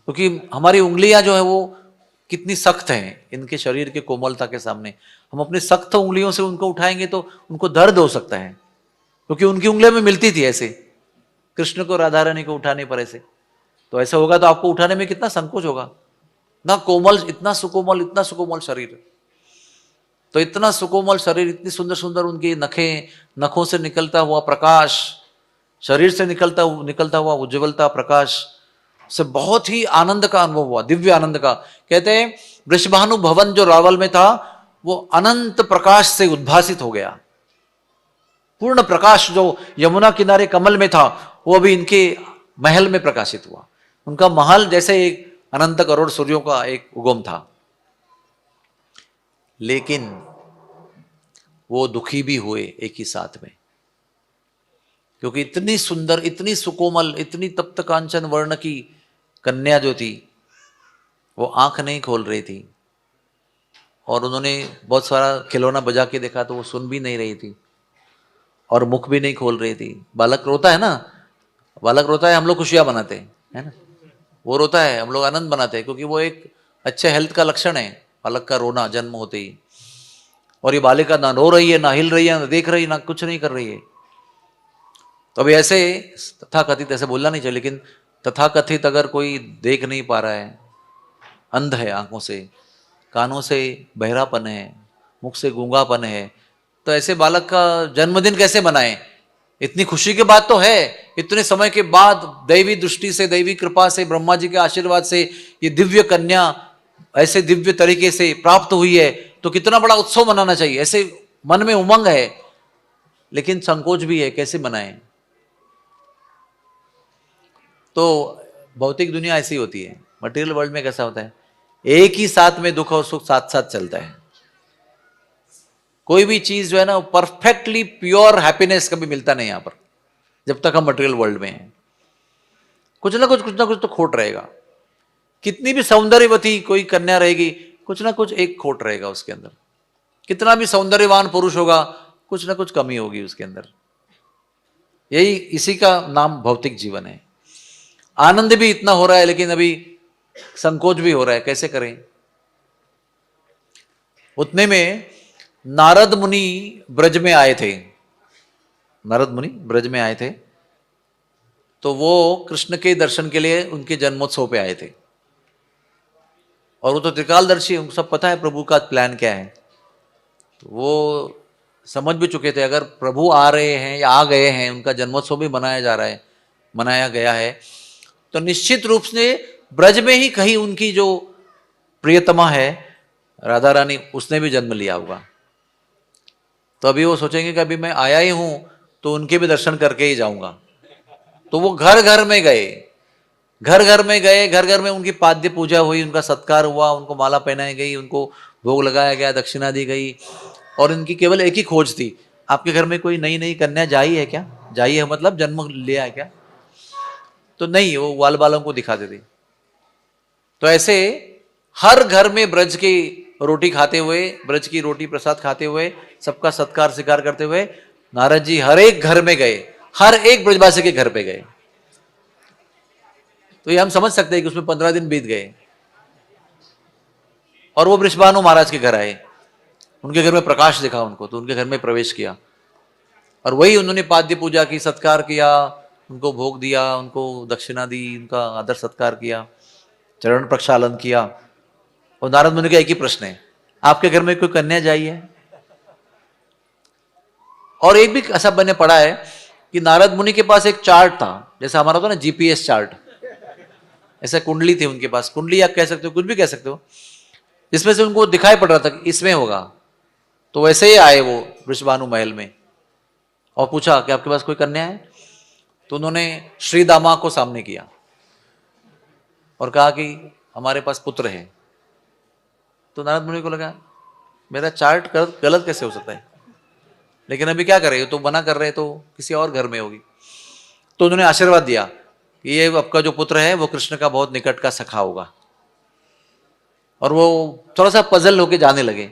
क्योंकि हमारी उंगलियां जो है वो कितनी सख्त हैं इनके शरीर के कोमलता के सामने। हम अपनी सख्त उंगलियों से उनको उठाएंगे तो उनको दर्द हो सकता है, क्योंकि उनकी उंगलियों में मिलती थी ऐसे, कृष्ण को राधा रानी को उठाने पर ऐसे। तो ऐसा होगा तो आपको उठाने में कितना संकोच होगा ना, कोमल, इतना सुकोमल शरीर। तो इतना सुकोमल शरीर, इतनी सुंदर सुंदर उनकी नखें, नखों से निकलता हुआ प्रकाश, शरीर से निकलता हुआ उज्ज्वलता, प्रकाश से बहुत ही आनंद का अनुभव हुआ, दिव्य आनंद का। कहते हैं वृषभानु भवन जो रावल में था वो अनंत प्रकाश से उद्भासित हो गया। पूर्ण प्रकाश जो यमुना किनारे कमल में था वो अभी इनके महल में प्रकाशित हुआ। उनका महल जैसे एक अनंत करोड़ सूर्यों का एक उगम था। लेकिन वो दुखी भी हुए एक ही साथ में, क्योंकि इतनी सुंदर, इतनी सुकोमल, इतनी तप्त कांचन वर्ण की कन्या जो थी वो आंख नहीं खोल रही थी और उन्होंने बहुत सारा खिलौना बजा के देखा तो वो सुन भी नहीं रही थी और मुख भी नहीं खोल रही थी। बालक रोता है ना, बालक रोता है, हम लोग खुशियां मनाते हैं, है ना। वो रोता है, हम लोग आनंद मनाते हैं, क्योंकि वो एक अच्छे हेल्थ का लक्षण है, बालक का रोना जन्म होते ही। और ये बालिका ना रो रही है, ना हिल रही है, ना देख रही है, ना कुछ नहीं कर रही है। तो अभी ऐसे तथाकथित, ऐसे बोलना नहीं चाहिए, लेकिन तथाकथित अगर कोई देख नहीं पा रहा है, अंध है आंखों से, कानों से बहरापन है, मुख से गूंगापन है, तो ऐसे बालक का जन्मदिन कैसे मनाएं? इतनी खुशी की बात तो है, इतने समय के बाद दैवी दृष्टि से, दैवी कृपा से, ब्रह्मा जी के आशीर्वाद से ये दिव्य कन्या ऐसे दिव्य तरीके से प्राप्त हुई है, तो कितना बड़ा उत्सव मनाना चाहिए। ऐसे मन में उमंग है, लेकिन संकोच भी है, कैसे मनाएं? तो भौतिक दुनिया ऐसी होती है। मटेरियल वर्ल्ड में कैसा होता है, एक ही साथ में दुख और सुख साथ साथ चलता है। कोई भी चीज जो है ना, परफेक्टली प्योर हैप्पीनेस कभी मिलता नहीं यहां पर, जब तक हम मटेरियल वर्ल्ड में हैं। कुछ ना कुछ तो खोट रहेगा। कितनी भी सौंदर्यवती कोई कन्या रहेगी, कुछ ना कुछ एक खोट रहेगा उसके अंदर। कितना भी सौंदर्यवान पुरुष होगा, कुछ ना कुछ कमी होगी उसके अंदर। यही, इसी का नाम भौतिक जीवन है। आनंद भी इतना हो रहा है, लेकिन अभी संकोच भी हो रहा है, कैसे करें? उतने में नारद मुनि ब्रज में आए थे। नारद मुनि ब्रज में आए थे, तो वो कृष्ण के दर्शन के लिए उनके जन्मोत्सव पे आए थे। और वो तो त्रिकालदर्शी, उनको सब पता है प्रभु का प्लान क्या है। तो वो समझ भी चुके थे, अगर प्रभु आ रहे हैं या आ गए हैं, उनका जन्मोत्सव भी मनाया जा रहा है, मनाया गया है, तो निश्चित रूप से ब्रज में ही कहीं उनकी जो प्रियतमा है राधा रानी, उसने भी जन्म लिया होगा। तो अभी वो सोचेंगे कि अभी मैं आया ही हूं, तो उनके भी दर्शन करके ही जाऊंगा। तो वो घर घर में गए, घर घर में गए, घर घर में उनकी पाद्य पूजा हुई, उनका सत्कार हुआ, उनको माला पहनाई गई, उनको भोग लगाया गया, दक्षिणा दी गई। और इनकी केवल एक ही खोज थी, आपके घर में कोई नई नई कन्या जाई है क्या? जाई है मतलब जन्म लिया है क्या? तो नहीं, वो ग्वाल बालों को दिखाते थे। तो ऐसे हर घर में ब्रज की रोटी खाते हुए, ब्रज की रोटी प्रसाद खाते हुए, सबका सत्कार स्वीकार करते हुए नारद जी हर एक घर में गए, हर एक ब्रजवासी के घर पे गए। तो ये हम समझ सकते हैं कि उसमें 15 दिन बीत गए। और वो वृषभानु महाराज के घर आए, उनके घर में प्रकाश दिखा उनको, तो उनके घर में प्रवेश किया। और वही उन्होंने पाद्य पूजा की, सत्कार किया, उनको भोग दिया, उनको दक्षिणा दी, उनका आदर सत्कार किया, चरण प्रक्षालन किया। और नारद मुनि का एक ही प्रश्न है, आपके घर में कोई कन्या जाई है? और एक भी ऐसा मैंने पढ़ा है कि नारद मुनि के पास एक चार्ट था, जैसा हमारा था ना जीपीएस चार्ट, ऐसा कुंडली थी उनके पास। कुंडली आप कह सकते हो, कुछ भी कह सकते हो, जिसमें से उनको दिखाई पड़ रहा था कि इसमें होगा। तो वैसे ही आए वो वृषभानु महल में और पूछा कि आपके पास कोई कन्या है? तो उन्होंने श्री दामा को सामने किया और कहा कि हमारे पास पुत्र है। तो नारद मुनि को लगा मेरा चार्ट गलत कैसे हो सकता है, लेकिन अभी क्या करे, तो मना कर रहे, तो किसी और घर में होगी। तो उन्होंने आशीर्वाद दिया कि ये आपका जो पुत्र है वो कृष्ण का बहुत निकट का सखा होगा। और वो थोड़ा सा पजल होके जाने लगे,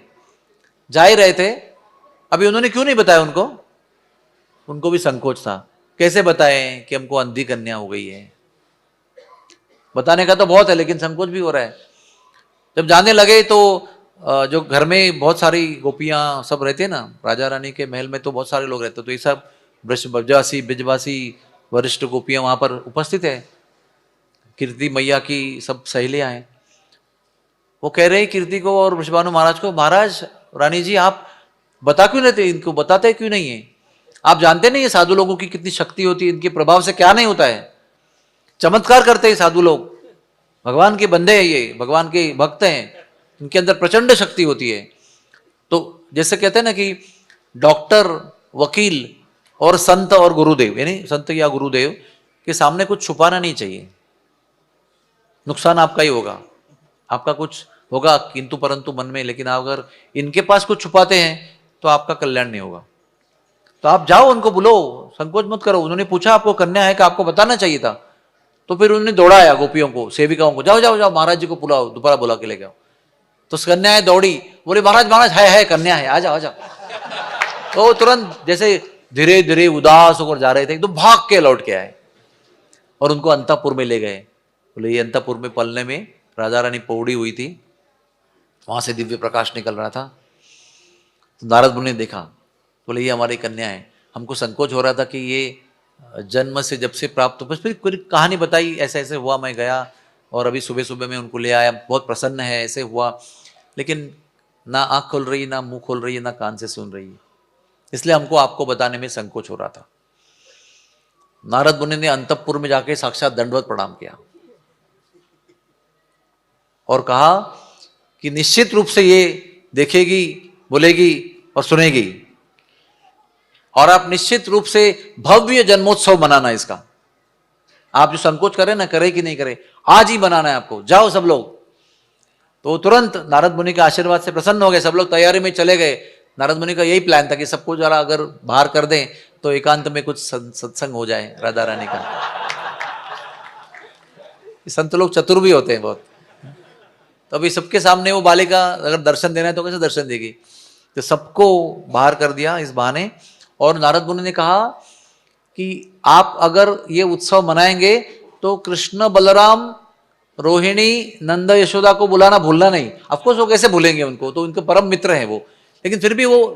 जा ही रहे थे। अभी उन्होंने क्यों नहीं बताया उनको भी संकोच था, कैसे बताएं कि हमको अंधी कन्या हो गई है। बताने का तो बहुत है, लेकिन संकोच भी हो रहा है। जब जाने लगे तो जो घर में बहुत सारी गोपियां सब रहते हैं ना, राजा रानी के महल में तो बहुत सारे लोग रहते, तो ये सब ब्रजवासी ब्रजवासी वरिष्ठ गोपियां वहां पर उपस्थित है। कीर्ति मैया की सब सहेलियां हैं। वो कह रहे हैं कीर्ति को और वृषभानु महाराज को, महाराज रानी जी आप बता क्यों लेते, इनको बताते क्यों नहीं है? आप जानते नहीं है साधु लोगों की कितनी शक्ति होती है, इनके प्रभाव से क्या नहीं होता है। चमत्कार करते हैं साधु लोग, भगवान के बंदे हैं, ये भगवान के भक्त हैं, इनके अंदर प्रचंड शक्ति होती है। तो जैसे कहते हैं ना कि डॉक्टर, वकील और संत और गुरुदेव, यानी संत या गुरुदेव के सामने कुछ छुपाना नहीं चाहिए, नुकसान आपका ही होगा। आपका कुछ होगा किंतु परंतु मन में, लेकिन आप अगर इनके पास कुछ छुपाते हैं तो आपका कल्याण नहीं होगा। तो आप जाओ, उनको बुलो, संकोच मत करो। उन्होंने पूछा आपको कन्या है कि आपको बताना चाहिए था, तो फिर उन्होंने दौड़ाया गोपियों को, सेविकाओं को, जाओ जाओ जाओ महाराज जी को बुलाओ, दोबारा बुला के ले जाओ। तो कन्याएं दौड़ी, बोले महाराज महाराज है कन्या है, आ जाओ आ जाओ। तो तुरंत जैसे धीरे धीरे उदास होकर जा रहे थे, एकदम भाग के लौट के आए और उनको अंतपुर में ले गए। बोले ये अंतपुर में पलने में राजा रानी पौड़ी हुई थी, वहां से दिव्य प्रकाश निकल रहा था। तो नारद मुनि ने देखा, बोले ये हमारी कन्या है। हमको संकोच हो रहा था कि ये जन्म से जब से प्राप्त हो, बस फिर पूरी कहानी बताई, ऐसे ऐसे हुआ, मैं गया और अभी सुबह सुबह मैं उनको ले आया, बहुत प्रसन्न है, ऐसे हुआ। लेकिन ना आँख खोल रही, ना मुंह खोल रही है, ना कान से सुन रही है, इसलिए हमको आपको बताने में संकोच हो रहा था। नारद मुनि ने अंतपुर में जाके साक्षात दंडवत प्रणाम किया और कहा कि निश्चित रूप से ये देखेगी, बोलेगी और सुनेगी, और आप निश्चित रूप से भव्य जन्मोत्सव मनाना इसका। आप जो संकोच करें ना, करे कि नहीं करे, आज ही बनाना है आपको, जाओ सब लोग। तो तुरंत नारद मुनि के आशीर्वाद से प्रसन्न हो गए, सब लोग तैयारी में चले गए। नारद मुनि का यही प्लान था कि सबको जरा अगर बाहर कर दें तो एकांत में कुछ सत्संग हो जाए राधा रानी का। संत लोग चतुर भी होते हैं बहुत। तो अभी सबके सामने वो बालिका अगर दर्शन देना है तो कैसे दर्शन देगी, तो सबको बाहर कर दिया इस बहाने। और नारद मुनि ने कहा कि आप अगर ये उत्सव मनाएंगे तो कृष्ण बलराम रोहिणी नंद यशोदा को बुलाना भूलना नहीं। ऑफकोर्स वो कैसे भूलेंगे उनको, तो उनके परम मित्र हैं वो, लेकिन फिर भी वो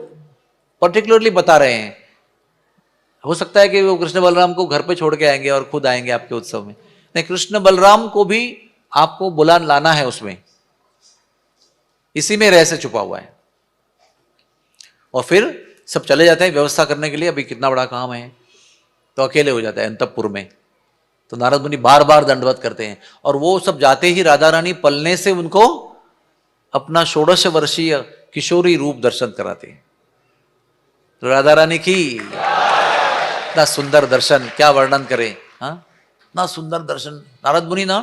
पर्टिकुलरली बता रहे हैं। हो सकता है कि वो कृष्ण बलराम को घर पे छोड़ के आएंगे और खुद आएंगे आपके उत्सव में, नहीं, कृष्ण बलराम को भी आपको बुला लाना है उसमें, इसी में रहस्य छुपा हुआ है। और फिर सब चले जाते हैं व्यवस्था करने के लिए, अभी कितना बड़ा काम है, तो अकेले हो जाते हैं अंतपुर में। तो नारद मुनि बार बार दंडवत करते हैं और वो सब जाते ही राधा रानी पलने से उनको अपना 16 वर्षीय किशोरी रूप दर्शन कराते हैं। तो राधा रानी की इतना सुंदर दर्शन, क्या वर्णन करें। हाँ, इतना सुंदर दर्शन। नारद मुनि ना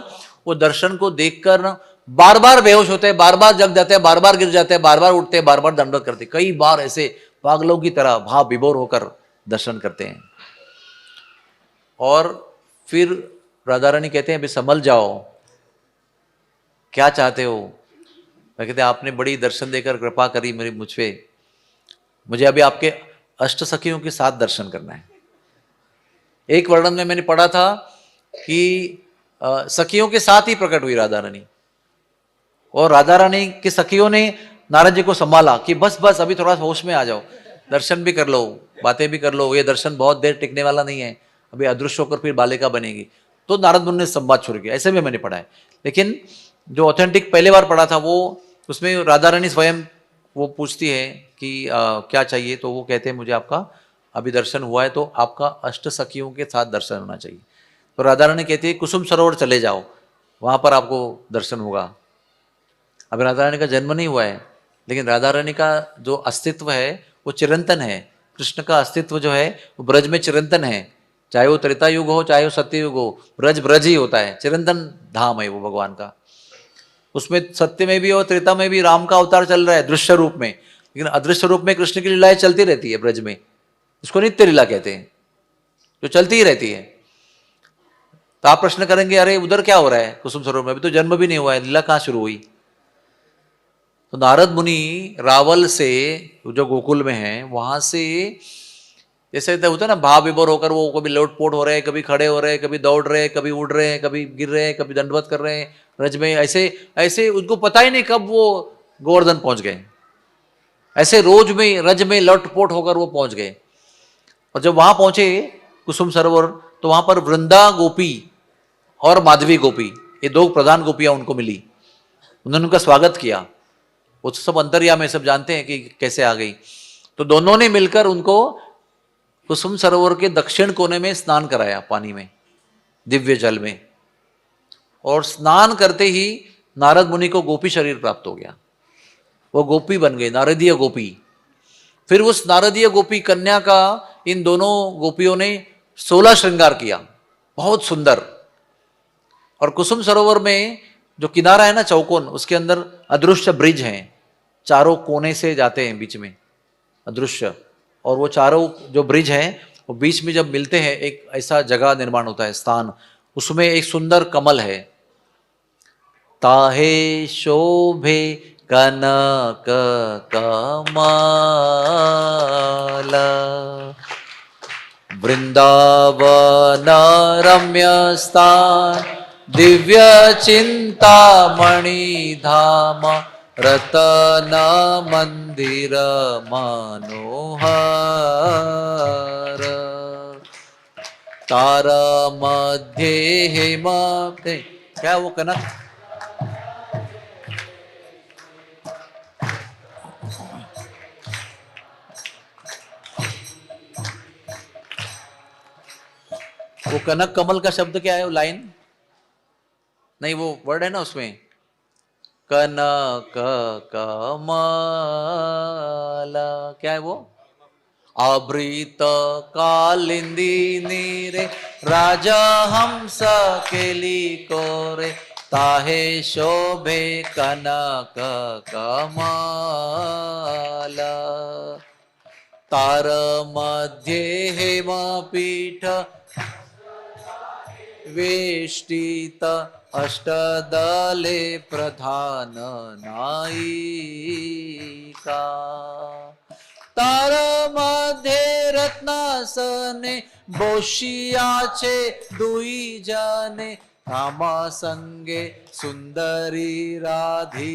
वो दर्शन को देखकर ना बार बार बेहोश होते हैं, बार बार जग जाते हैं, बार बार गिर जाते हैं, बार बार उठते हैं, बार बार दंडवत करते हैं। कई बार ऐसे पागलों की तरह भाव विभोर होकर दर्शन करते हैं। और फिर राधा रानी कहते हैं अभी संभल जाओ, क्या चाहते हो। मैं कहते हैं आपने बड़ी दर्शन देकर कृपा करी मेरी मुझ पे, मुझे अभी आपके अष्ट सखियों के साथ दर्शन करना है। एक वर्णन में मैंने पढ़ा था कि सखियों के साथ ही प्रकट हुई राधा रानी, और राधा रानी की सखियों ने नारद जी को संभाला कि बस बस अभी थोड़ा होश में आ जाओ, दर्शन भी कर लो, बातें भी कर लो, ये दर्शन बहुत देर टिकने वाला नहीं है, अभी अदृश्य होकर फिर बालिका बनेगी। तो नारद मुनि ने संवाद शुरू किया, ऐसे में मैंने पढ़ा है। लेकिन जो ऑथेंटिक पहले बार पढ़ा था वो, उसमें राधा रानी स्वयं वो पूछती है कि क्या चाहिए, तो वो कहते हैं मुझे आपका अभी दर्शन हुआ है तो आपका अष्ट सखियों के साथ दर्शन होना चाहिए। तो राधा रानी कहती है कुसुम सरोवर चले जाओ, वहां पर आपको दर्शन होगा। अभी राधा रानी का जन्म नहीं हुआ है, लेकिन राधा रानी का जो अस्तित्व है वो चिरंतन है। कृष्ण का अस्तित्व जो है वो ब्रज में चिरंतन है, चाहे वो त्रेता युग हो चाहे वो सत्य युग हो, ब्रज ब्रज ही होता है, चिरंतन धाम है वो भगवान का। उसमें सत्य में भी और त्रेता में भी राम का अवतार चल रहा है दृश्य रूप में, लेकिन अदृश्य रूप में कृष्ण की लीलाएं चलती रहती है ब्रज में, इसको नित्य लीला कहते हैं, जो चलती ही रहती है। तो आप प्रश्न करेंगे अरे उधर क्या हो रहा है कुसुम सरोवर में, अभी तो जन्म भी नहीं हुआ है, लीला कहाँ शुरू हुई। तो नारद मुनि रावल से जो गोकुल में है वहां से जैसे होता है ना भाव विभोर होकर, वो कभी लोटपोट हो रहे हैं, कभी खड़े हो रहे हैं, कभी दौड़ रहे हैं, कभी उड़ रहे हैं, कभी गिर रहे हैं, कभी दंडवत कर रहे हैं रज में, ऐसे ऐसे उनको पता ही नहीं कब वो गोवर्धन पहुंच गए, ऐसे रोज में रज में लोटपोट होकर वो पहुंच गए। और जब वहां पहुंचे कुसुम सरोवर, तो वहां पर वृंदा गोपी और माधवी गोपी, ये दो प्रधान गोपियां उनको मिली, उन्होंने उनका स्वागत किया। वो तो सब अंतर्यामी सब जानते हैं कि कैसे आ गई। तो दोनों ने मिलकर उनको कुसुम सरोवर के दक्षिण कोने में स्नान कराया, पानी में, दिव्य जल में। और स्नान करते ही नारद मुनि को गोपी शरीर प्राप्त हो गया, वो गोपी बन गए, नारदीय गोपी। फिर उस नारदीय गोपी कन्या का इन दोनों गोपियों ने 16 श्रृंगार किया, बहुत सुंदर। और कुसुम सरोवर में जो किनारा है ना चौकोन, उसके अंदर अदृश्य ब्रिज हैं, चारों कोने से जाते हैं बीच में अदृश्य, और वो चारों जो ब्रिज हैं वो बीच में जब मिलते हैं एक ऐसा जगह निर्माण होता है, स्थान, उसमें एक सुंदर कमल है। ताहे शोभे कनक कमल वृंदावन रम्य स्थान दिव्य चिंतामणि धाम रतन मंदिर मनोहर तार मध्य हेम क्या वो कनक वो कनक कमल का शब्द क्या है वो लाइन नहीं वो वर्ड है ना उसमें कनक कमल क्या है वो आवृत कालिंदी नीरे राजा हंस केली कोरे ताहे शोभे कनक कमल तार मध्ये हेम पीठ वेष्टित अष्टदले प्रधान नायिका तार मध्ये रत्नासने बोशियाचे दुई जने कामा संगे सुंदरी राधिका।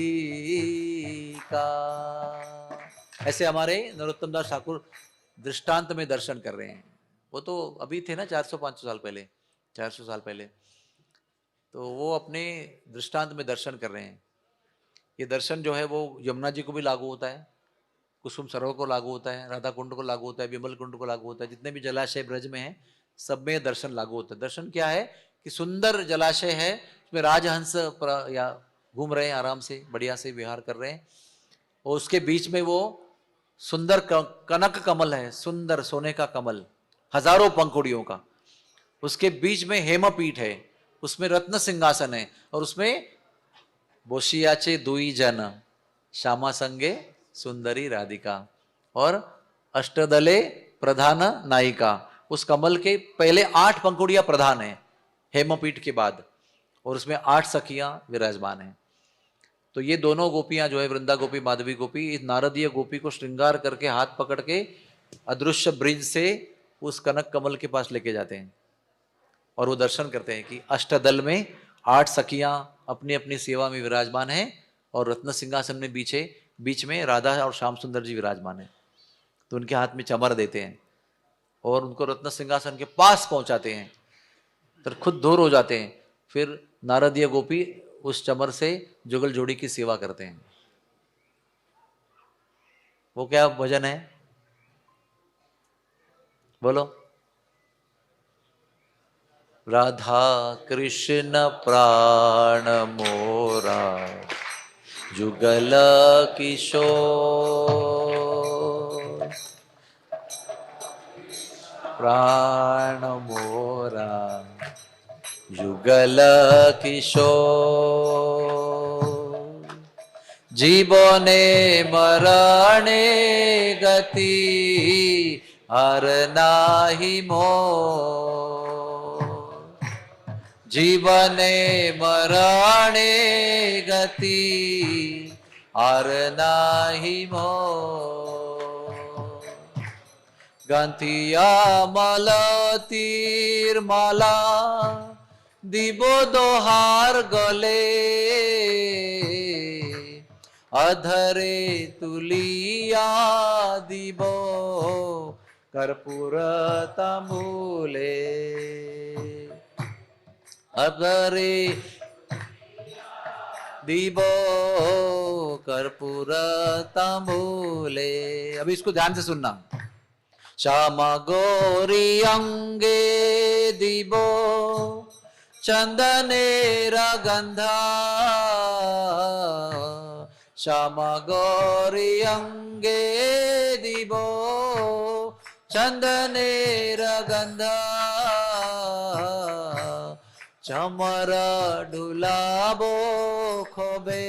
ऐसे हमारे नरोत्तम दास ठाकुर दृष्टांत में दर्शन कर रहे हैं। वो तो अभी थे ना 400-500 साल पहले 400 साल पहले, तो वो अपने दृष्टांत में दर्शन कर रहे हैं। ये दर्शन जो है वो यमुना जी को भी लागू होता है, कुसुम सरोवर को लागू होता है, राधा कुंड को लागू होता है, विमल कुंड को लागू होता है, जितने भी जलाशय ब्रज में हैं सब में दर्शन लागू होता है। दर्शन क्या है कि सुंदर जलाशय है, उसमें राजहंस या घूम रहे हैं, आराम से बढ़िया से विहार कर रहे हैं, और उसके बीच में वो सुंदर कनक कमल है, सुंदर सोने का कमल हजारों पंखुड़ियों का, उसके बीच में हेमपीठ है, उसमें रत्न सिंहासन है, और उसमें बोशियाचे दुई जन श्यामा संगे सुंदरी राधिका और अष्टदले प्रधान नायिका। उस कमल के पहले 8 पंखुड़ियां प्रधान है हेमपीठ के बाद, और उसमें 8 सखियां विराजमान हैं। तो ये दोनों गोपियां जो है वृंदा गोपी माधवी गोपी, इस नारदीय गोपी को श्रृंगार करके हाथ पकड़ के अदृश्य ब्रिज से उस कनक कमल के पास लेके जाते हैं, और वो दर्शन करते हैं कि अष्टदल में 8 सखियां अपनी अपनी सेवा में विराजमान हैं, और रत्न सिंहासन में बीच में राधा और श्याम सुंदर जी विराजमान हैं। तो उनके हाथ में चमर देते हैं और उनको रत्न सिंहासन के पास पहुंचाते हैं, तो खुद दूर हो जाते हैं। फिर नारदीय गोपी उस चमर से जुगल जोड़ी की सेवा करते हैं। वो क्या भजन है बोलो? राधा कृष्ण प्राण मोरा जुगल किशोर, प्राण मोरा जुगल किशोर, जीवने मरणे गति हर नाही मोर, जीवने मरणे गति हर नाही मोर, गांथिया मालतीर माला दिबो दोहार गले, अधरे तुलिया दिबो कर्पूर तंबूले, अधरे दिबो कर्पूर तंबूले। अभी इसको ध्यान से सुनना। श्यामा गौरी अंगे दिबो चंदनेर गंधा, श्यामा गौरी अंगे दिबो चंदनेर गंधा, चमर डुलाबो खोबे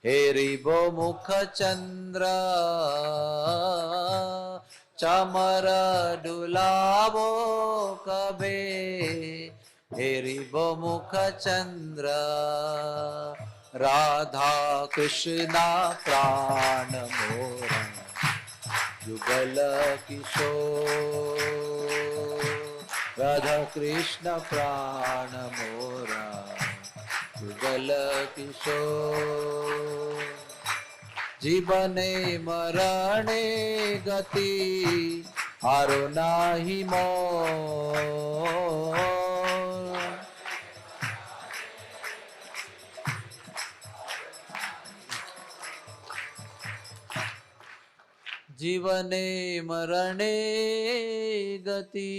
हेरिबो मुख चंद्र, चमर डुलाबो कबे हेरिबो मुख चंद्र, राधा कृष्णा प्राण मोरा युगल किशोर, राधा कृष्ण प्राण मोरा युगल किशोर, जीवने मरणे गति हारो नाही मोर, जीवने मरणे गति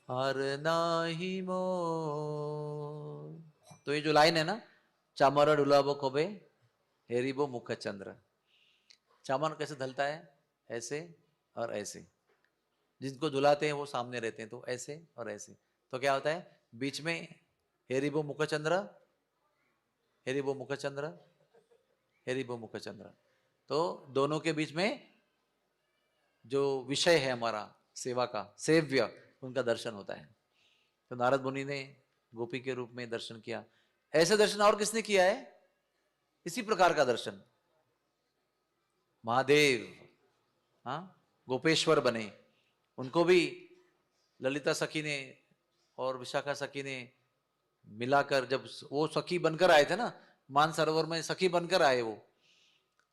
हार नाही मोर। तो ये जो लाइन है ना, चामर डुलाबो खोबे हेरिबो मुख चंद्र, चामर कैसे ढलता है, ऐसे और ऐसे, जिनको धुलाते हैं वो सामने रहते हैं, तो ऐसे और ऐसे, तो क्या होता है बीच में हेरिबो मुख चंद्र, हेरिबो मुख चंद्र, हेरिबो मुख चंद्र, तो दोनों के बीच में जो विषय है हमारा सेवा का, सेव्य, उनका दर्शन होता है। तो नारद मुनि ने गोपी के रूप में दर्शन किया। ऐसे दर्शन और किसने किया है? इसी प्रकार का दर्शन महादेव, हाँ, गोपेश्वर बने, उनको भी ललिता सखी ने और विशाखा सखी ने मिलाकर, जब वो सखी बनकर आए थे ना, मानसरोवर में सखी बनकर आए वो,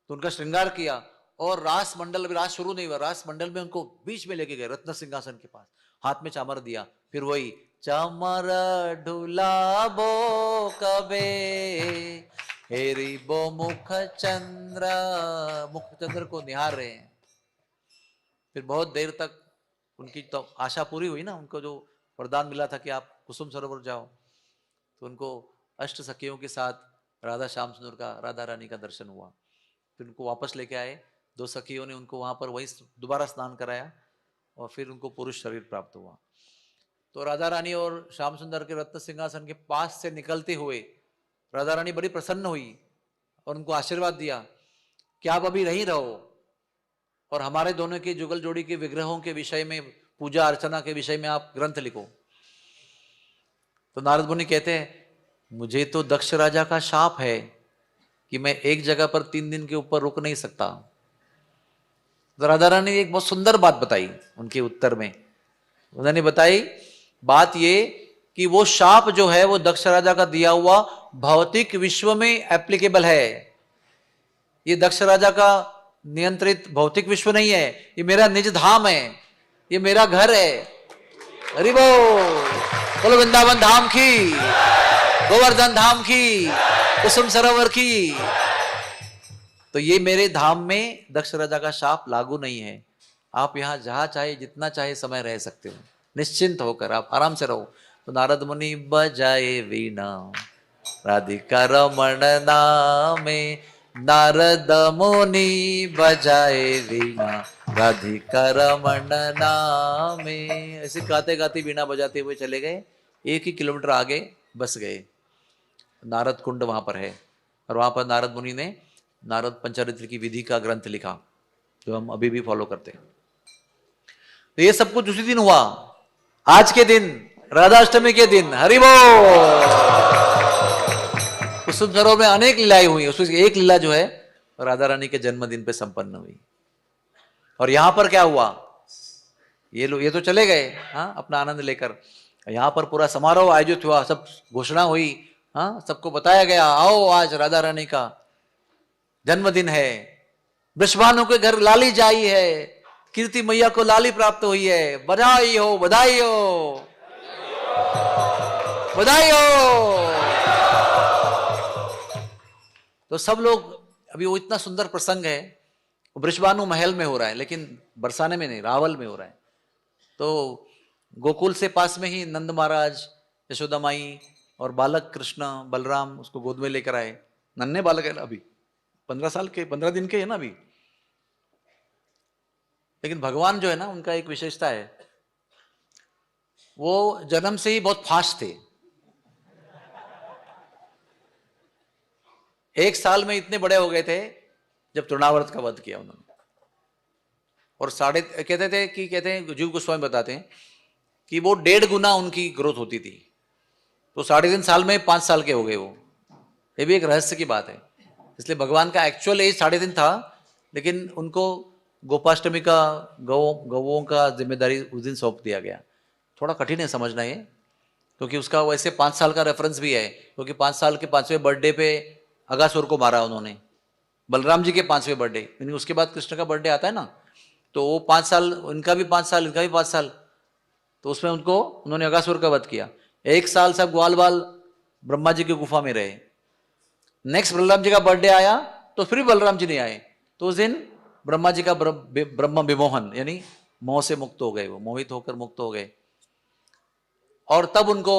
तो उनका श्रृंगार किया, और रास मंडल, अभी रास शुरू नहीं हुआ, रास मंडल में उनको बीच में लेके गए रत्न सिंहासन के पास, हाथ में चामर दिया, फिर वही चामर ढुलाबो कबे हेरिबो मुख चंद्र, मुख चंद्र को निहार रहे हैं। फिर बहुत देर तक उनकी तो आशा पूरी हुई ना, उनको जो वरदान मिला था कि आप कुसुम सरोवर जाओ, तो उनको अष्ट सखियों के साथ राधा श्याम सुंदर का, राधा रानी का दर्शन हुआ। फिर उनको वापस लेके आए, दो सखियों ने उनको वहां पर वही दोबारा स्नान कराया, और फिर उनको पुरुष शरीर प्राप्त हुआ। तो राधा रानी और श्याम सुंदर के रत्न सिंहासन के पास से निकलते हुए राधा रानी बड़ी प्रसन्न हुई और उनको आशीर्वाद दिया कि आप अभी रही रहो, और हमारे दोनों के जुगल जोड़ी के विग्रहों के विषय में, पूजा अर्चना के विषय में आप ग्रंथ लिखो। तो नारद मुनि कहते हैं, मुझे तो दक्ष राजा का शाप है कि मैं एक जगह पर 3 दिन के ऊपर रुक नहीं सकता। तो राधा रानी ने एक बहुत सुंदर बात बताई उनके उत्तर में। उन्होंने बताई बात ये कि वो शाप जो है वो दक्ष राजा का दिया हुआ भौतिक विश्व में एप्लीकेबल है। ये दक्ष राजा का नियंत्रित भौतिक विश्व नहीं है, ये मेरा निज धाम है, ये मेरा घर है। हरि बोल, वृंदावन धाम की, गोवर्धन धाम की, कुसुम सरोवर की। तो ये मेरे धाम में दक्ष राजा का शाप लागू नहीं है। आप यहां जहां चाहे जितना चाहे समय रह सकते हो, निश्चिंत होकर आप आराम से रहो। तो नारद मुनि बजाए वीणा राधिका रमण नामे, नारद मुनि बजाए वीणा राधिका रमण नामे। ऐसे गाते गाते वीणा बजाते हुए चले गए, 1 ही किलोमीटर आगे बस गए। नारद कुंड वहां पर है, और वहां पर नारद मुनि ने नारद पंचरित्र की विधि का ग्रंथ लिखा, जो हम अभी भी फॉलो करते हैं। तो ये सब कुछ उसी दिन हुआ, आज के दिन, राधाष्टमी के दिन। हरि बोल। कुसुम सरोवर में अनेक लीलाएं हुई, उसमें एक लीला जो है राधा रानी के जन्मदिन पे संपन्न हुई। और यहां पर क्या हुआ, ये लोग ये तो चले गए, हाँ, अपना आनंद लेकर। यहां पर पूरा समारोह आयोजित हुआ, सब घोषणा हुई, हाँ, सबको बताया गया, आओ आज राधा रानी का जन्मदिन है, वृषभानु के घर लाली जाई है, कीर्ति मैया को लाली प्राप्त हुई है, बधाई हो, बधाई हो, बधाई हो। तो सब लोग, अभी वो इतना सुंदर प्रसंग है, वृषभानु महल में हो रहा है, लेकिन बरसाने में नहीं, रावल में हो रहा है। तो गोकुल से पास में ही नंद महाराज, यशोदा माई और बालक कृष्ण बलराम उसको गोद में लेकर आए। नन्हे बालक है ना, अभी 15 साल के, 15 दिन के है ना अभी। लेकिन भगवान जो है ना, उनका एक विशेषता है, वो जन्म से ही बहुत फास्ट थे। 1 साल में इतने बड़े हो गए थे जब तृणावर्त का वध किया उन्होंने। और कहते थे कि, कहते हैं जीव गोस्वामी बताते हैं कि वो 1.5 गुना उनकी ग्रोथ होती थी। तो 3.5 साल में 5 साल के हो गए वो। ये भी एक रहस्य की बात है। इसलिए भगवान का एक्चुअल एज 3.5 था, लेकिन उनको गोपाष्टमी का गौओं का जिम्मेदारी उस दिन सौंप दिया गया। थोड़ा कठिन है समझना ये, क्योंकि उसका वैसे 5 साल का रेफरेंस भी है, क्योंकि 5 साल के 5वें बर्थडे पे अगासुर को मारा उन्होंने, बलराम जी के 5वें बर्थडे, यानी उसके बाद कृष्ण का बर्थडे आता है ना, तो वो 5 साल, इनका भी 5 साल, इनका भी 5 साल, तो उसमें उनको उन्होंने अगासुर का वध किया। 1 साल सब ग्वाल बाल ब्रह्मा जी की गुफा में रहे। नेक्स्ट बलराम जी का बर्थडे आया तो फिर बलराम जी नहीं आए, तो उस दिन ब्रह्मा जी का ब्रह्म विमोहन, यानी मोह से मुक्त हो गए, वो मोहित होकर मुक्त हो गए, और तब उनको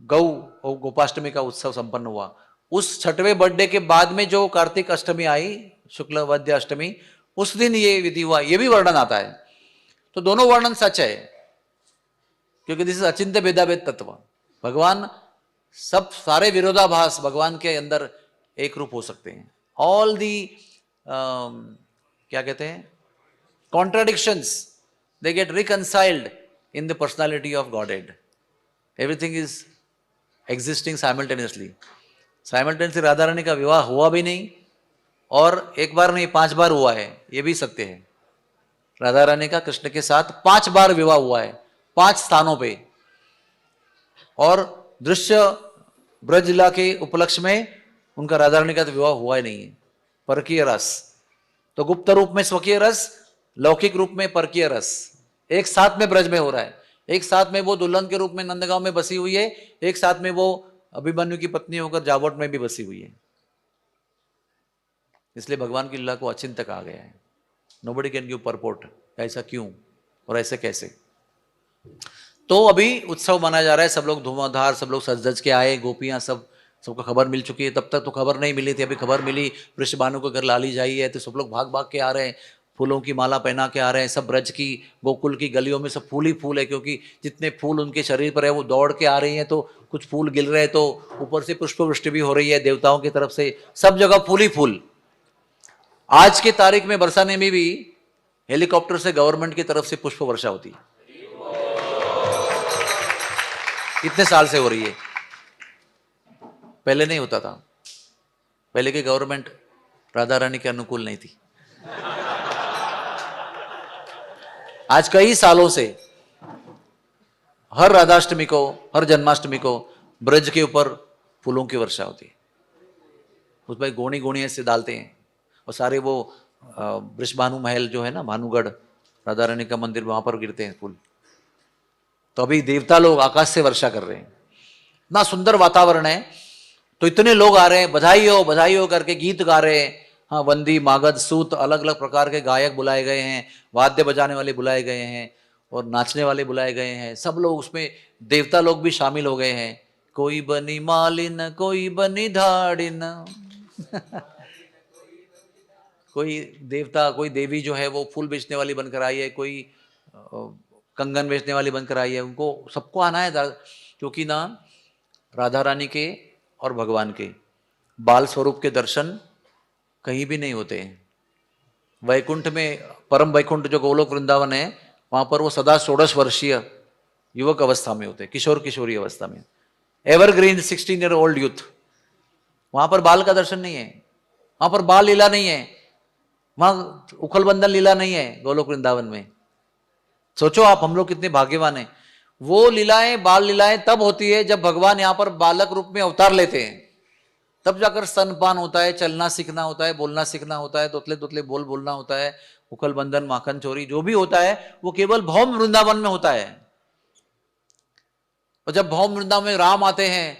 गौ और गोपाष्टमी का उत्सव संपन्न हुआ। उस 6वें बर्थडे के बाद में जो कार्तिक अष्टमी आई, शुक्ल वद्य अष्टमी, उस दिन ये विधि हुआ, ये भी वर्णन आता है। तो दोनों वर्णन सच है, क्योंकि दिस इज अचिंत्य भेदाभेद तत्व। भगवान, सब सारे विरोधाभास भगवान के अंदर एक रूप हो सकते हैं। ऑल दी क्या कहते हैं, contradictions, they get reconciled in the personality of Godhead. Everything is existing simultaneously. Simultaneously Radha Rani का विवाह हुआ भी नहीं, और एक बार नहीं 5 बार हुआ है, ये भी सत्य है। राधा रानी का कृष्ण के साथ 5 बार विवाह हुआ है, 5 स्थानों पे। और दृश्य ब्रज जिला के उपलक्ष्य में उनका राधा रानी का तो विवाह हुआ ही नहीं है। परकीय रस, तो गुप्त रूप में स्वकीय रस, लौकिक रूप में परकीय रस, एक साथ में ब्रज में हो रहा है। एक साथ में वो दुल्हन के रूप में नंदगांव में बसी हुई है, एक साथ में वो अभिमन्यु की पत्नी होकर जावट में भी बसी हुई है। इसलिए भगवान की लीला को अचिंत्य कहा गया है। नोबडी कैन गिव परपोर्ट, ऐसा क्यों और ऐसे कैसे। तो अभी उत्सव मनाया जा रहा है, सब लोग धुआंधार, सब लोग सज धज के आए, गोपियां सब, सबको खबर मिल चुकी है। तब तक तो खबर नहीं मिली थी, अभी खबर मिली वृषभानु के घर लाली जाई है, तो सब लोग भाग भाग के आ रहे हैं, फूलों की माला पहना के आ रहे हैं। सब ब्रज की, गोकुल की गलियों में सब फूल ही फूल है, क्योंकि जितने फूल उनके शरीर पर है वो दौड़ के आ रही हैं, तो कुछ फूल गिर रहे हैं, तो ऊपर से पुष्प वृष्टि भी हो रही है देवताओं की तरफ से, सब जगह फूल ही फूल। आज की तारीख में बरसाने में भी हेलीकॉप्टर से गवर्नमेंट की तरफ से पुष्प वर्षा होती है, कितने साल से हो रही है, पहले नहीं होता था। पहले की गवर्नमेंट राधा रानी के अनुकूल नहीं थी। आज कई सालों से हर राधाष्टमी को, हर जन्माष्टमी को ब्रज के ऊपर फूलों की वर्षा होती है। उसमें गोनी गोनी ऐसे डालते हैं, और सारे वो वृषभानु महल जो है ना, भानुगढ़ राधा रानी का मंदिर, वहां पर गिरते हैं फूल। तो अभी देवता लोग आकाश से वर्षा कर रहे हैं, इतना सुंदर वातावरण है, तो इतने लोग आ रहे हैं, बधाई हो करके गीत गा रहे हैं। हाँ, वंदी, मागध, सूत, अलग अलग प्रकार के गायक बुलाए गए हैं, वाद्य बजाने वाले बुलाए गए हैं, और नाचने वाले बुलाए गए हैं। सब लोग उसमें, देवता लोग भी शामिल हो गए हैं। कोई बनी मालिन, कोई बनी धाड़िन कोई देवता, कोई देवी जो है वो फूल बेचने वाली बनकर आई है, कोई कंगन बेचने वाली बनकर आई है। उनको सबको आना है, क्योंकि ना राधा रानी के और भगवान के बाल स्वरूप के दर्शन कहीं भी नहीं होते हैं। वैकुंठ में, परम वैकुंठ जो गोलोक वृंदावन है, वहां पर वो सदा 16 वर्षीय युवक अवस्था में होते हैं, किशोर किशोरी अवस्था में, एवरग्रीन 16-year-old यूथ। वहां पर बाल का दर्शन नहीं है, वहां पर बाल लीला नहीं है, वहां उखल बंधन लीला नहीं है गोलोक वृंदावन में। सोचो आप, हम लोग कितने भाग्यवान हैं। वो लीलाएं, बाल लीलाएं तब होती है जब भगवान यहां पर बालक रूप में अवतार लेते हैं, तब जाकर स्तनपान होता है, चलना सीखना होता है, बोलना सीखना होता है, तोतले तोतले बोल बोलना होता है, उखल बंधन, माखन चोरी, जो भी होता है वो केवल भौम वृंदावन में होता है। और जब भौम वृंदावन में राम आते हैं,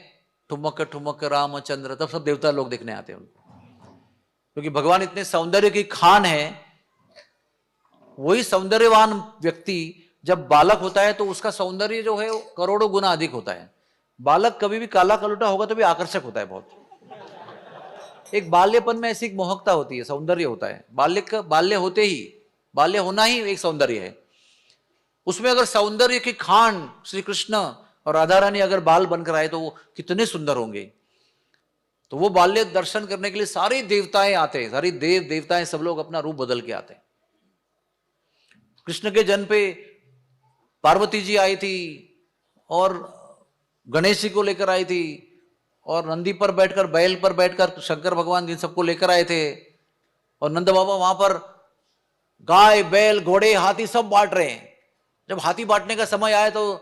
ठुमक ठुमक रामचंद्र, तब सब देवता लोग देखने आते हैं उनको, क्योंकि भगवान इतने सौंदर्य की खान है। वही सौंदर्यवान व्यक्ति जब बालक होता है तो उसका सौंदर्य जो है करोड़ों गुना अधिक होता है। बालक कभी भी काला कलुटा होगा तो भी आकर्षक होता है बहुत। एक बाल्यपन में ऐसी एक मोहकता होती है, सौंदर्य होता है। बाल्य होते ही, बाल्य होना ही एक सौंदर्य है। उसमें अगर सौंदर्य की खान श्री कृष्ण और राधा रानी अगर बाल बनकर आए तो वो कितने सुंदर होंगे। तो वो बाल्य दर्शन करने के लिए सारी देवताएं आते हैं, सारी देव देवताएं सब लोग अपना रूप बदल के आते हैं। कृष्ण के जन्म पे पार्वती जी आई थी और गणेश जी को लेकर आई थी, और नंदी पर बैठकर, बैल पर बैठकर शंकर भगवान जिन सबको लेकर आए थे, और नंद बाबा वहां पर गाय बैल घोड़े हाथी सब बांट रहे हैं। जब हाथी बांटने का समय आया तो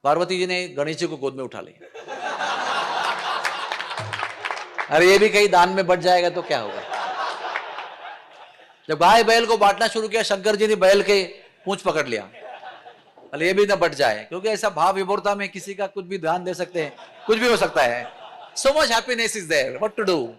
पार्वती जी ने गणेश जी को गोद में उठा लिया। अरे ये भी कहीं दान में बट जाएगा तो क्या होगा। जब गाय बैल को बांटना शुरू किया, शंकर जी ने बैल के पूंछ पकड़ लिया, अरे ये भी ना बट जाए, क्योंकि ऐसा भाव विभोरता में किसी का कुछ भी ध्यान दे सकते हैं, कुछ भी हो सकता है। So much happiness is there, what to do.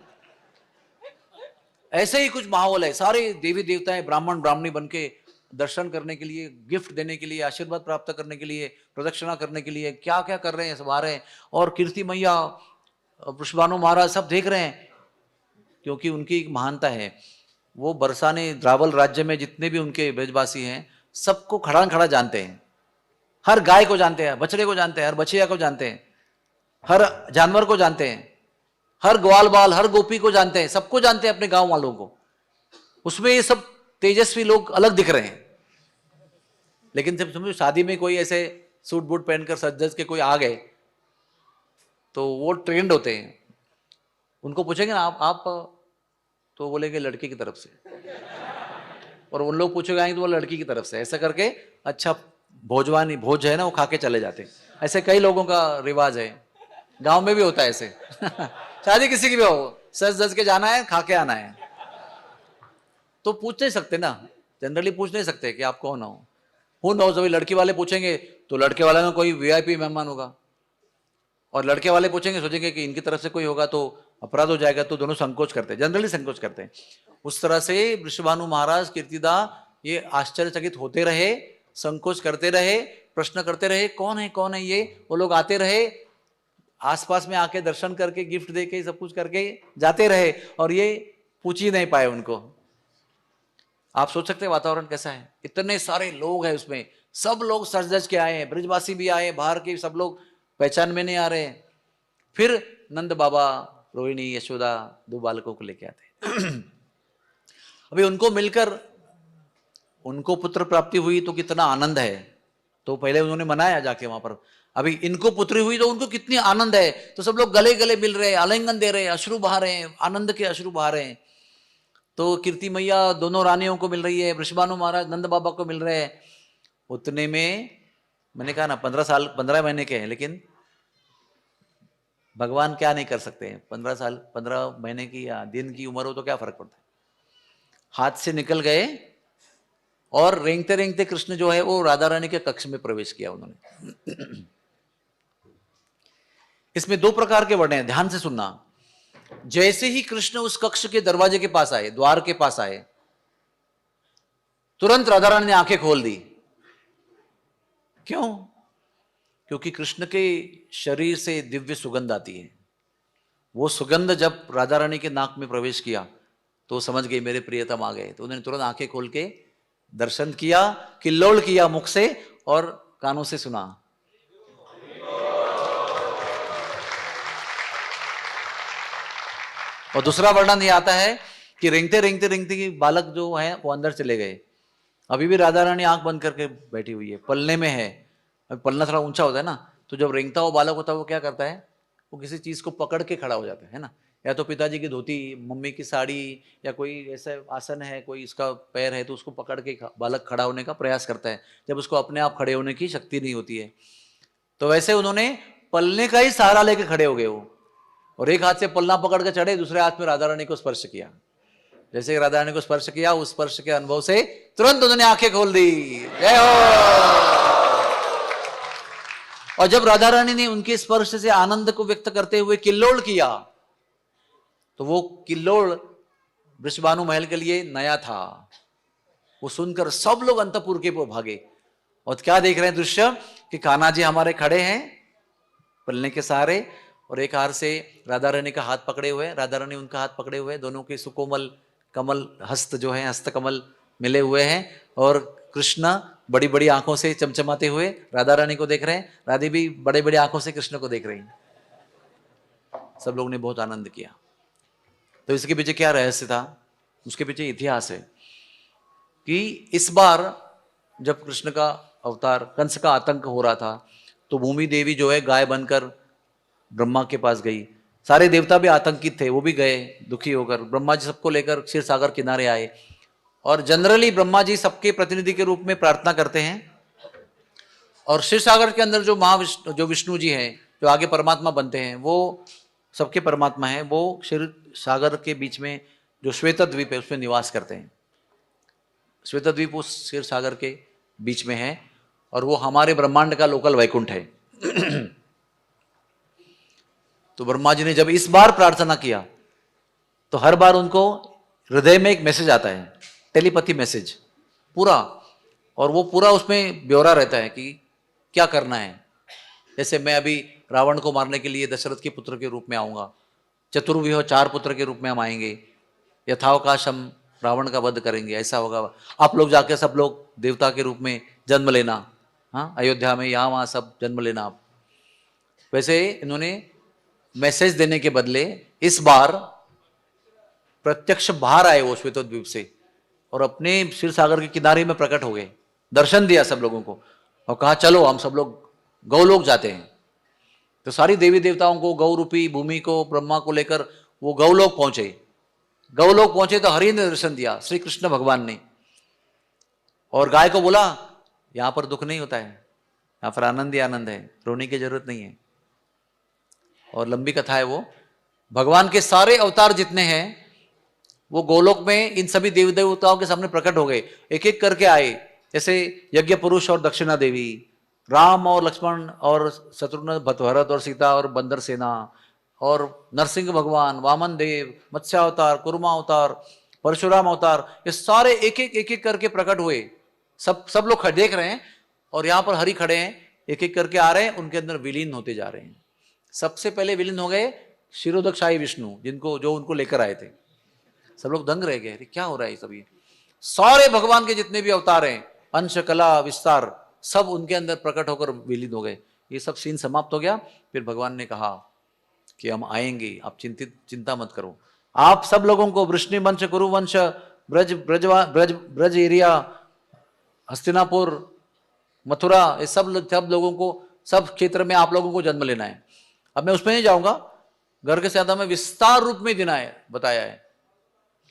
ऐसे ही कुछ माहौल है। सारे देवी देवताएं ब्राह्मण ब्राह्मणी बन के दर्शन करने के लिए, गिफ्ट देने के लिए, आशीर्वाद प्राप्त करने के लिए, प्रदक्षिणा करने के लिए क्या क्या कर रहे हैं, सब आ रहे हैं। और कीर्ति मैया, वृषभानु महाराज सब देख रहे हैं, क्योंकि उनकी एक महानता है। वो बरसाने द्रावल राज्य में जितने भी उनके ब्रजवासी हैं, सबको खड़ा खड़ा जानते हैं। हर गाय को जानते हैं, बछड़े को जानते हैं, हर बछिया को जानते हैं, हर जानवर को जानते हैं, हर ग्वाल बाल, हर गोपी को जानते हैं, सबको जानते हैं अपने गांव वालों को। उसमें ये सब तेजस्वी लोग अलग दिख रहे हैं। लेकिन जब समझो शादी में कोई ऐसे सूट बूट पहनकर सज धज के कोई आ गए, तो वो ट्रेंड होते हैं। उनको पूछेंगे ना आप तो बोलेंगे लड़की की तरफ से, और उन लोग पूछेंगे आएंगे तो वो लड़की की तरफ से। ऐसा करके अच्छा भोजवानी भोज है ना, वो खा के चले जाते हैं। ऐसे कई लोगों का रिवाज है, गांव में भी होता है ऐसे। शादी किसी की भी हो, सज धज के जाना है, खा के आना है। तो पूछ नहीं सकते ना, जनरली पूछ नहीं सकते कि आप कौन हो। हु नोज़, अभी लड़की वाले पूछेंगे तो लड़के वाले में कोई वीआईपी मेहमान होगा, और लड़के वाले पूछेंगे, सोचेंगे कि इनकी तरफ से कोई होगा तो अपराध हो जाएगा, तो दोनों संकोच करते हैं, जनरली संकोच करते हैं। उस तरह से वृषभानु महाराज, कीर्तिदा ये आश्चर्यचकित होते रहे, संकोच करते रहे, प्रश्न करते रहे, कौन है ये। वो लोग आते रहे, आसपास में आके दर्शन करके, गिफ्ट देके, सब कुछ करके जाते रहे, और ये पूछ ही नहीं पाए उनको। आप सोच सकते हैं वातावरण कैसा है। इतने सारे लोग हैं उसमें, सब लोग सज धज के आए हैं, ब्रजवासी भी आए, बाहर के सब लोग पहचान में नहीं आ रहे हैं। फिर नंद बाबा, रोहिणी, यशोदा, दो बालकों को लेके आते। अभी उनको मिलकर उनको पुत्र प्राप्ति हुई तो कितना आनंद है। तो पहले उन्होंने मनाया जाके वहां पर। अभी इनको पुत्री हुई तो उनको कितनी आनंद है। तो सब लोग गले गले मिल रहे हैं, आलिंगन दे रहे हैं, अश्रु बहा रहे हैं, आनंद के अश्रु बहा रहे हैं। तो कीर्ति मैया दोनों रानियों को मिल रही है, वृषभानु महाराज नंद बाबा को मिल रहे हैं। उतने में मैंने कहा ना 15 महीने के हैं, लेकिन भगवान क्या नहीं कर सकते हैं। 15 साल 15 महीने की या दिन की उम्र हो तो क्या फर्क पड़ता है। हाथ से निकल गए, और रेंगते रेंगते कृष्ण जो है वो राधा रानी के कक्ष में प्रवेश किया उन्होंने। इसमें दो प्रकार के वर्णन हैं, ध्यान से सुनना। जैसे ही कृष्ण उस कक्ष के दरवाजे के पास आए, द्वार के पास आए, तुरंत राधा रानी ने आंखें खोल दी। क्यों? क्योंकि कृष्ण के शरीर से दिव्य सुगंध आती है। वो सुगंध जब राधा रानी के नाक में प्रवेश किया तो समझ गई मेरे प्रियतम आ गए। तो उन्होंने तुरंत आंखें खोल के दर्शन किया, किल्लोल किया मुख से और कानों से सुना। और दूसरा वर्णन ये आता है कि रेंगते रेंगते रेंगते बालक जो है वो अंदर चले गए। अभी भी राधा रानी आंख बंद करके बैठी हुई है, पलने में है। अब पलना थोड़ा ऊंचा होता है ना, तो जब रेंगता हुआ बालक होता है वो क्या करता है, वो किसी चीज को पकड़ के खड़ा हो जाता है ना। या तो पिताजी की धोती, मम्मी की साड़ी, या कोई ऐसा आसन है, कोई इसका पैर है, तो उसको पकड़ के बालक खड़ा होने का प्रयास करता है, जब उसको अपने आप खड़े होने की शक्ति नहीं होती है। तो वैसे उन्होंने पलने का ही सहारा लेके खड़े हो गए वो, और एक हाथ से पलना पकड़ के चढ़े, दूसरे हाथ में राधा रानी को स्पर्श किया। जैसे राधा रानी को स्पर्श किया, उस स्पर्श के अनुभव से तुरंत उन्होंने आंखें खोल दी। जय हो। और जब राधा रानी ने उनके स्पर्श से आनंद को व्यक्त करते हुए किल्लोल किया, तो वो किल्लोल वृषभानु महल के लिए नया था। वो सुनकर सब लोग अंतपुर के वो भागे। और क्या देख रहे हैं दृश्य कि कान्हा जी हमारे खड़े हैं पलने के सहारे, और एक हाथ से राधा रानी का हाथ पकड़े हुए, राधा रानी उनका हाथ पकड़े हुए, दोनों के सुकोमल कमल हस्त जो है, हस्त कमल मिले हुए हैं। और कृष्ण बड़ी बड़ी आंखों से चमचमाते हुए राधा रानी को देख रहे हैं, राधी भी बड़े बड़े आंखों से कृष्ण को देख रही हैं। सब लोग ने बहुत आनंद किया। तो इसके पीछे क्या रहस्य था, उसके पीछे इतिहास है कि इस बार जब कृष्ण का अवतार, कंस का आतंक हो रहा था, तो भूमि देवी जो है गाय बनकर ब्रह्मा के पास गई। सारे देवता भी आतंकित थे, वो भी गए दुखी होकर। ब्रह्मा जी सबको लेकर क्षीर सागर किनारे आए, और जनरली ब्रह्मा जी सबके प्रतिनिधि के रूप में प्रार्थना करते हैं। और क्षीर सागर के अंदर जो जो विष्णु जी हैं, जो आगे परमात्मा बनते हैं, वो सबके परमात्मा हैं। वो क्षीर सागर के बीच में जो श्वेत द्वीप है उसमें निवास करते हैं। श्वेत द्वीप उस क्षीर सागर के बीच में है, और वो हमारे ब्रह्मांड का लोकल वैकुंठ है। तो ब्रह्मा जी ने जब इस बार प्रार्थना किया तो हर बार उनको हृदय में एक मैसेज आता है, टेलीपैथी मैसेज पूरा, और वो पूरा उसमें ब्यौरा रहता है कि क्या करना है। जैसे मैं अभी रावण को मारने के लिए दशरथ के पुत्र के रूप में आऊंगा, चतुर्व्यूह 4 पुत्र के रूप में हम आएंगे, यथावकाश हम रावण का वध करेंगे, ऐसा होगा। आप लोग जाके सब लोग देवता के रूप में जन्म लेना, हाँ, अयोध्या में यहाँ वहाँ सब जन्म लेना आप। वैसे इन्होंने मैसेज देने के बदले इस बार प्रत्यक्ष बाहर आए वो श्वेतद्वीप से, और अपने क्षीर सागर के किनारे में प्रकट हो गए, दर्शन दिया सब लोगों को, और कहा चलो हम सब लोग गौलोक जाते हैं। तो सारी देवी देवताओं को, गौ रूपी भूमि को, ब्रह्मा को लेकर वो गौलोक पहुंचे। गौलोक पहुंचे तो हरि ने दर्शन दिया, श्री कृष्ण भगवान ने, और गाय को बोला यहां पर दुख नहीं होता है, यहां पर आनंद ही आनंद है, रोने की जरूरत नहीं है। और लंबी कथा है वो। भगवान के सारे अवतार जितने हैं वो गोलोक में इन सभी देवी देवताओं के सामने प्रकट हो गए, एक एक करके आए। जैसे यज्ञ पुरुष और दक्षिणा देवी, राम और लक्ष्मण और शत्रुघ्न, भरत और सीता और बंदर सेना, और नरसिंह भगवान, वामन देव, मत्स्यावतार, कुर्मा अवतार, परशुराम अवतार, ये सारे एक एक करके प्रकट हुए। सब लोग देख रहे हैं, और यहाँ पर हरि खड़े हैं, एक एक करके आ रहे हैं, उनके अंदर विलीन होते जा रहे हैं। सबसे पहले विलीन हो गए क्षीरोदकशाही विष्णु, जो उनको लेकर आए थे। सब लोग दंग रह गए, क्या हो रहा है सब ये। सारे भगवान के जितने भी अवतार हैं, अंश कला विस्तार, सब उनके अंदर प्रकट होकर विलीन हो गए। ये सब सीन समाप्त हो गया। फिर भगवान ने कहा कि हम आएंगे, आप चिंता मत करो। आप सब लोगों को वृष्णि वंश, कुरु वंश, ब्रज एरिया, हस्तिनापुर, मथुरा, ये सब लोगों को, सब क्षेत्र में आप लोगों को जन्म लेना है। अब मैं उसमें नहीं जाऊंगा, गर्ग से ज्यादा मैं विस्तार रूप में बताया है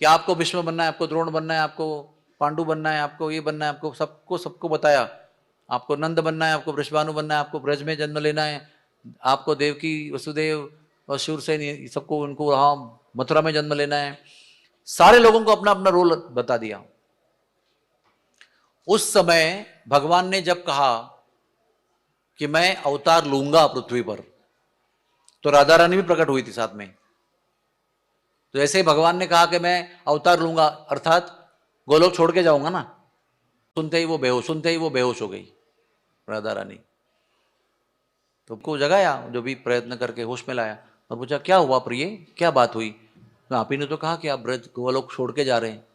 कि आपको भीष्म बनना है, आपको द्रोण बनना है, आपको पांडु बनना है, आपको ये बनना है, आपको सबको बताया। आपको नंद बनना है, आपको वृषभानु बनना है, आपको ब्रज में जन्म लेना है, आपको देवकी, वसुदेव और शूरसेन सबको उनको वहां मथुरा में जन्म लेना है। सारे लोगों को अपना अपना रोल बता दिया। उस समय भगवान ने जब कहा कि मैं अवतार लूंगा पृथ्वी पर, तो राधा रानी भी प्रकट हुई थी साथ में। तो ऐसे ही भगवान ने कहा कि मैं अवतार लूंगा, अर्थात गोलोक छोड़ के जाऊंगा ना, सुनते ही वो बेहोश हो गई राधा रानी। तो उसको जगाया, जो भी प्रयत्न करके होश में लाया, और पूछा क्या हुआ प्रिय, क्या बात हुई। तो आप ही ने तो कहा कि आप ब्रज गोलोक छोड़ के जा रहे हैं।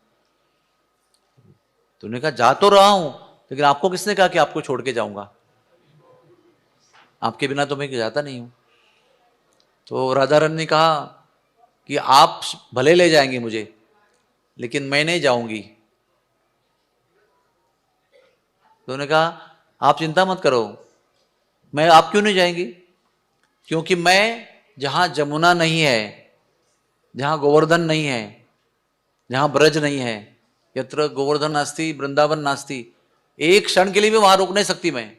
तो उन्होंने कहा जा तो रहा हूं, लेकिन आपको किसने कहा कि आपको छोड़ के जाऊंगा, आपके बिना तो मैं जाता नहीं हूं। तो राधा रानी ने कहा कि आप भले ले जाएंगे मुझे, लेकिन मैं नहीं जाऊंगी। तो उन्होंने कहा आप चिंता मत करो, मैं, आप क्यों नहीं जाएंगी, क्योंकि मैं जहां जमुना नहीं है, जहां गोवर्धन नहीं है, जहां ब्रज नहीं है, यत्र गोवर्धन नास्ति वृंदावन नास्ति, एक क्षण के लिए भी वहां रुक नहीं सकती मैं,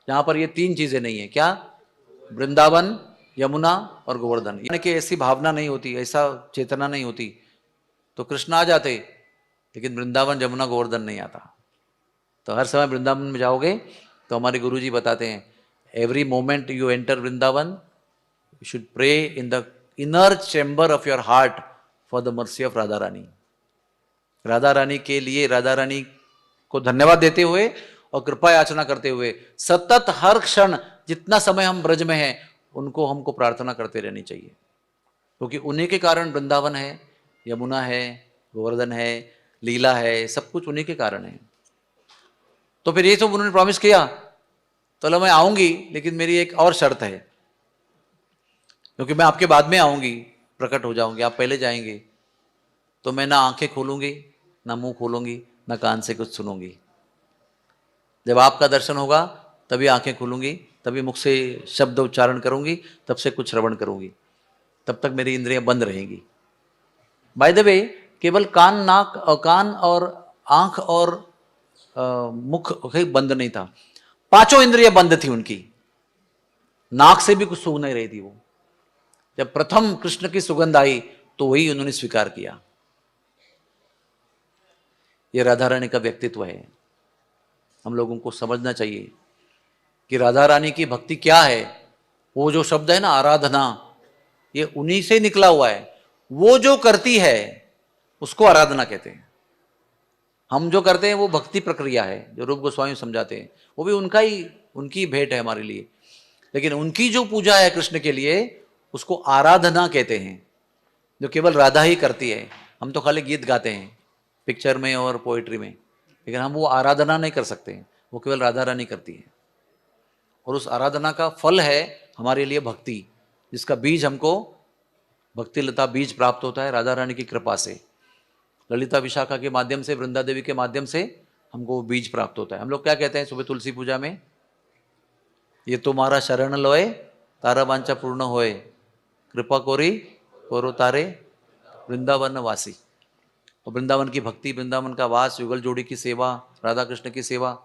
जहां पर ये 3 चीजें नहीं है। क्या? वृंदावन, यमुना और गोवर्धन। यानी कि ऐसी भावना नहीं होती, ऐसा चेतना नहीं होती, तो कृष्ण आ जाते, लेकिन वृंदावन, यमुना, गोवर्धन नहीं आता। तो हर समय वृंदावन में जाओगे तो हमारे गुरुजी बताते हैं, every moment you enter Vrindavan, you should pray in the inner chamber of your heart for the mercy of Radha Rani. Radha Rani के लिए, राधा रानी को धन्यवाद देते हुए और कृपा याचना करते हुए सतत हर क्षण जितना समय हम ब्रज में हैं, उनको हमको प्रार्थना करते रहनी चाहिए, क्योंकि उन्हीं के कारण वृंदावन है, यमुना है, गोवर्धन है, लीला है, सब कुछ उन्हीं के कारण है। तो फिर ये तो उन्होंने प्रॉमिस किया, तो मैं आऊंगी, लेकिन मेरी एक और शर्त है, क्योंकि मैं आपके बाद में आऊंगी, प्रकट हो जाऊंगी, आप पहले जाएंगे, तो मैं ना आंखें खोलूंगी, ना मुंह खोलूंगी, ना कान से कुछ सुनूंगी। जब आपका दर्शन होगा तभी आंखें खुलूंगी, तभी मुख से शब्द उच्चारण करूंगी, तब से कुछ श्रवण करूंगी, तब तक मेरी इंद्रियां बंद रहेंगी। बाय द वे, केवल कान और आंख और मुख बंद नहीं था, पांचों इंद्रियां बंद थी उनकी, नाक से भी कुछ सूंघ नहीं रही थी वो। जब प्रथम कृष्ण की सुगंध आई तो वही उन्होंने स्वीकार किया। ये राधा रानी का व्यक्तित्व है। हम लोगों को समझना चाहिए कि राधा रानी की भक्ति क्या है। वो जो शब्द है ना आराधना, ये उन्हीं से निकला हुआ है। वो जो करती है उसको आराधना कहते हैं। हम जो करते हैं वो भक्ति प्रक्रिया है, जो रूप गोस्वामी समझाते हैं, वो भी उनकी भेंट है हमारे लिए। लेकिन उनकी जो पूजा है कृष्ण के लिए, उसको आराधना कहते हैं, जो केवल राधा ही करती है। हम तो खाली गीत गाते हैं पिक्चर में और पोइट्री में, लेकिन हम वो आराधना नहीं कर सकते हैं, वो केवल राधा रानी करती है। और उस आराधना का फल है हमारे लिए भक्ति, जिसका बीज हमको भक्ति लता बीज प्राप्त होता है राधा रानी की कृपा से। ललिता विशाखा के माध्यम से, वृंदा देवी के माध्यम से हमको बीज प्राप्त होता है। हम लोग क्या कहते हैं सुबह तुलसी पूजा में, ये तुम्हारा शरण लोए तारा वांछा पूर्ण होए, कृपा कोरी कोरो तारे वृंदावन वासी। और वृंदावन की भक्ति, वृंदावन का वास, युगल जोड़ी की सेवा, राधा कृष्ण की सेवा,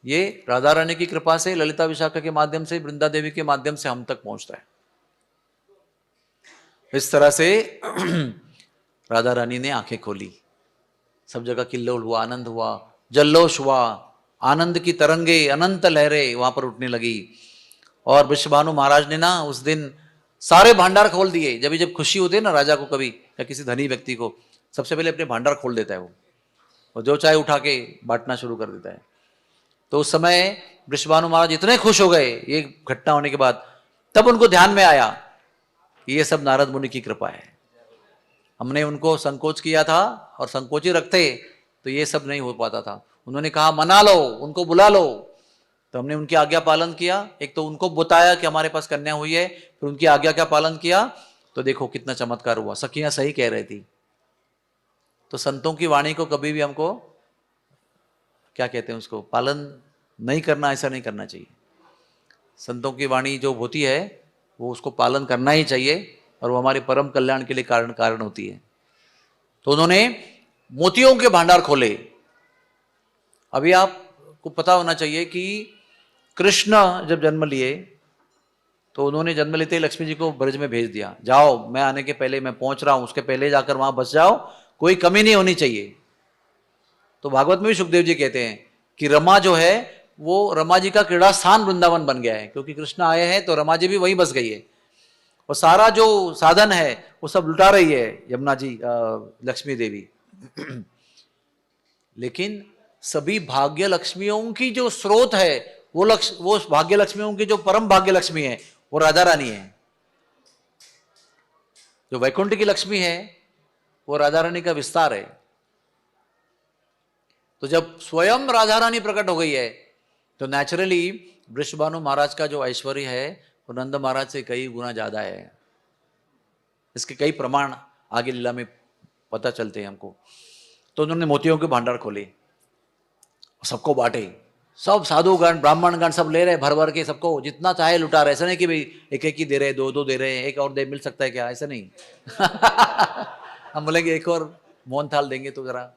ये राधा रानी की कृपा से, ललिता विशाखा के माध्यम से, वृंदा देवी के माध्यम से हम तक पहुंचता है। इस तरह से राधा रानी ने आंखें खोली, सब जगह किल्लोल हुआ, आनंद हुआ, जल्लोष हुआ, आनंद की तरंगे, अनंत लहरें वहां पर उठने लगी। और विश्वभानु महाराज ने ना उस दिन सारे भांडार खोल दिए। जब खुशी होती है ना राजा को कभी, या किसी धनी व्यक्ति को, सबसे पहले अपने भांडार खोल देता है वो, और जो चाहे उठा के बांटना शुरू कर देता है। तो उस समय विश्वभानु महाराज इतने खुश हो गए ये घटना होने के बाद, तब उनको ध्यान में आया कि ये सब नारद मुनि की कृपा है। हमने उनको संकोच किया था और संकोची रखते तो ये सब नहीं हो पाता था। उन्होंने कहा मना लो, उनको बुला लो, तो हमने उनकी आज्ञा पालन किया। एक तो उनको बताया कि हमारे पास कन्या हुई है, फिर उनकी आज्ञा का पालन किया, तो देखो कितना चमत्कार हुआ। सखियां सही कह रही थी। तो संतों की वाणी को कभी भी हमको क्या कहते हैं, उसको पालन नहीं करना, ऐसा नहीं करना चाहिए। संतों की वाणी जो होती है वो उसको पालन करना ही चाहिए, और वो हमारे परम कल्याण के लिए कारण होती है। तो उन्होंने मोतियों के भंडार खोले। अभी आपको पता होना चाहिए कि कृष्ण जब जन्म लिए तो उन्होंने जन्म लेते ही लक्ष्मी जी को ब्रज में भेज दिया, जाओ मैं आने के पहले, मैं पहुंच रहा हूं, उसके पहले जाकर वहां बस जाओ, कोई कमी नहीं होनी चाहिए। तो भागवत में भी सुखदेव जी कहते हैं कि रमा जो है वो रमा जी का क्रीड़ा स्थान वृंदावन बन गया है, क्योंकि कृष्ण आए हैं तो रमा जी भी वहीं बस गई है। और सारा जो साधन है वो सब लुटा रही है यमुना जी, लक्ष्मी देवी। लेकिन सभी भाग्य लक्ष्मियों की जो स्रोत है वो भाग्य लक्ष्मियों की जो परम भाग्य लक्ष्मी है वो राधा रानी है। जो वैकुंठ की लक्ष्मी है वो राधा रानी का विस्तार है। तो जब स्वयं राधा रानी प्रकट हो गई है तो नेचुरली वृषभानु महाराज का जो ऐश्वर्य है वो नंद महाराज से कई गुना ज्यादा है। इसके कई प्रमाण आगे लीला में पता चलते हैं हमको। तो उन्होंने मोतियों के भंडार खोले, सबको बांटे, सब साधुगण ब्राह्मणगण सब ले रहे भर भर के, सबको जितना चाहे लुटा रहे। ऐसा नहीं कि भाई एक एक ही दे रहे, दो दो दे रहे हैं, एक और दे मिल सकता है क्या, ऐसा नहीं। हम बोलेंगे एक और मोहन थाल देंगे तो जरा।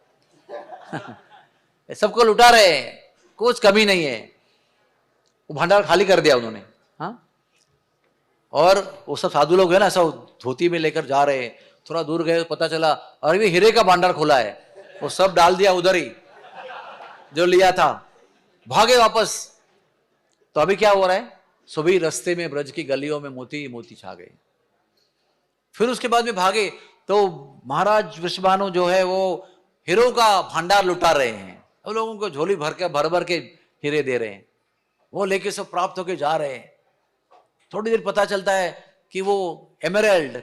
सबको लुटा रहे हैं, कुछ कमी नहीं है। वो भंडार खाली कर दिया उन्होंने। हाँ, और वो सब साधु लोग है ना, सब धोती में लेकर जा रहे हैं। थोड़ा दूर गए पता चला अरे हीरे का भंडार खोला है, वो सब डाल दिया उधर ही जो लिया था, भागे वापस। तो अभी क्या हो रहा है, सुबह रास्ते में ब्रज की गलियों में मोती मोती छा गए। फिर उसके बाद में भागे तो महाराज वृषभानु जो है वो हीरो का भंडार लुटा रहे हैं। वो लोगों को झोली भर भर के हीरे दे रहे हैं, वो लेके सब प्राप्त होके जा रहे हैं। थोड़ी देर पता चलता है कि वो एमराल्ड,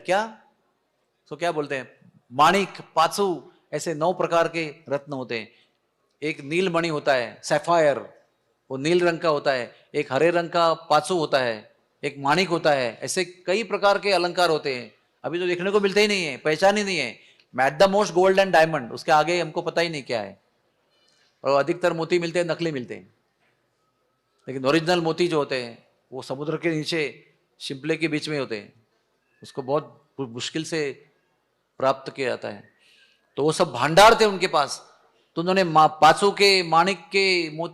क्या बोलते हैं, माणिक, पाचू, ऐसे 9 प्रकार के रत्न होते हैं। एक नील मणि होता है, सैफायर, वो नील रंग का होता है। एक हरे रंग का पाचू होता है, एक माणिक होता है। ऐसे कई प्रकार के अलंकार होते हैं। अभी तो देखने को मिलते ही नहीं है, पहचान ही नहीं है। At the most gold and diamond, उसके आगे हमको पता ही नहीं क्या है। और अधिकतर मोती मिलते हैं, नकली मिलते हैं। लेकिन ओरिजिनल मोती जो होते हैं वो समुद्र के नीचे शिंपले के बीच में होते हैं, उसको बहुत मुश्किल से प्राप्त किया जाता है। तो वो सब भंडार थे उनके पास, तो उन्होंने पासों के, माणिक के,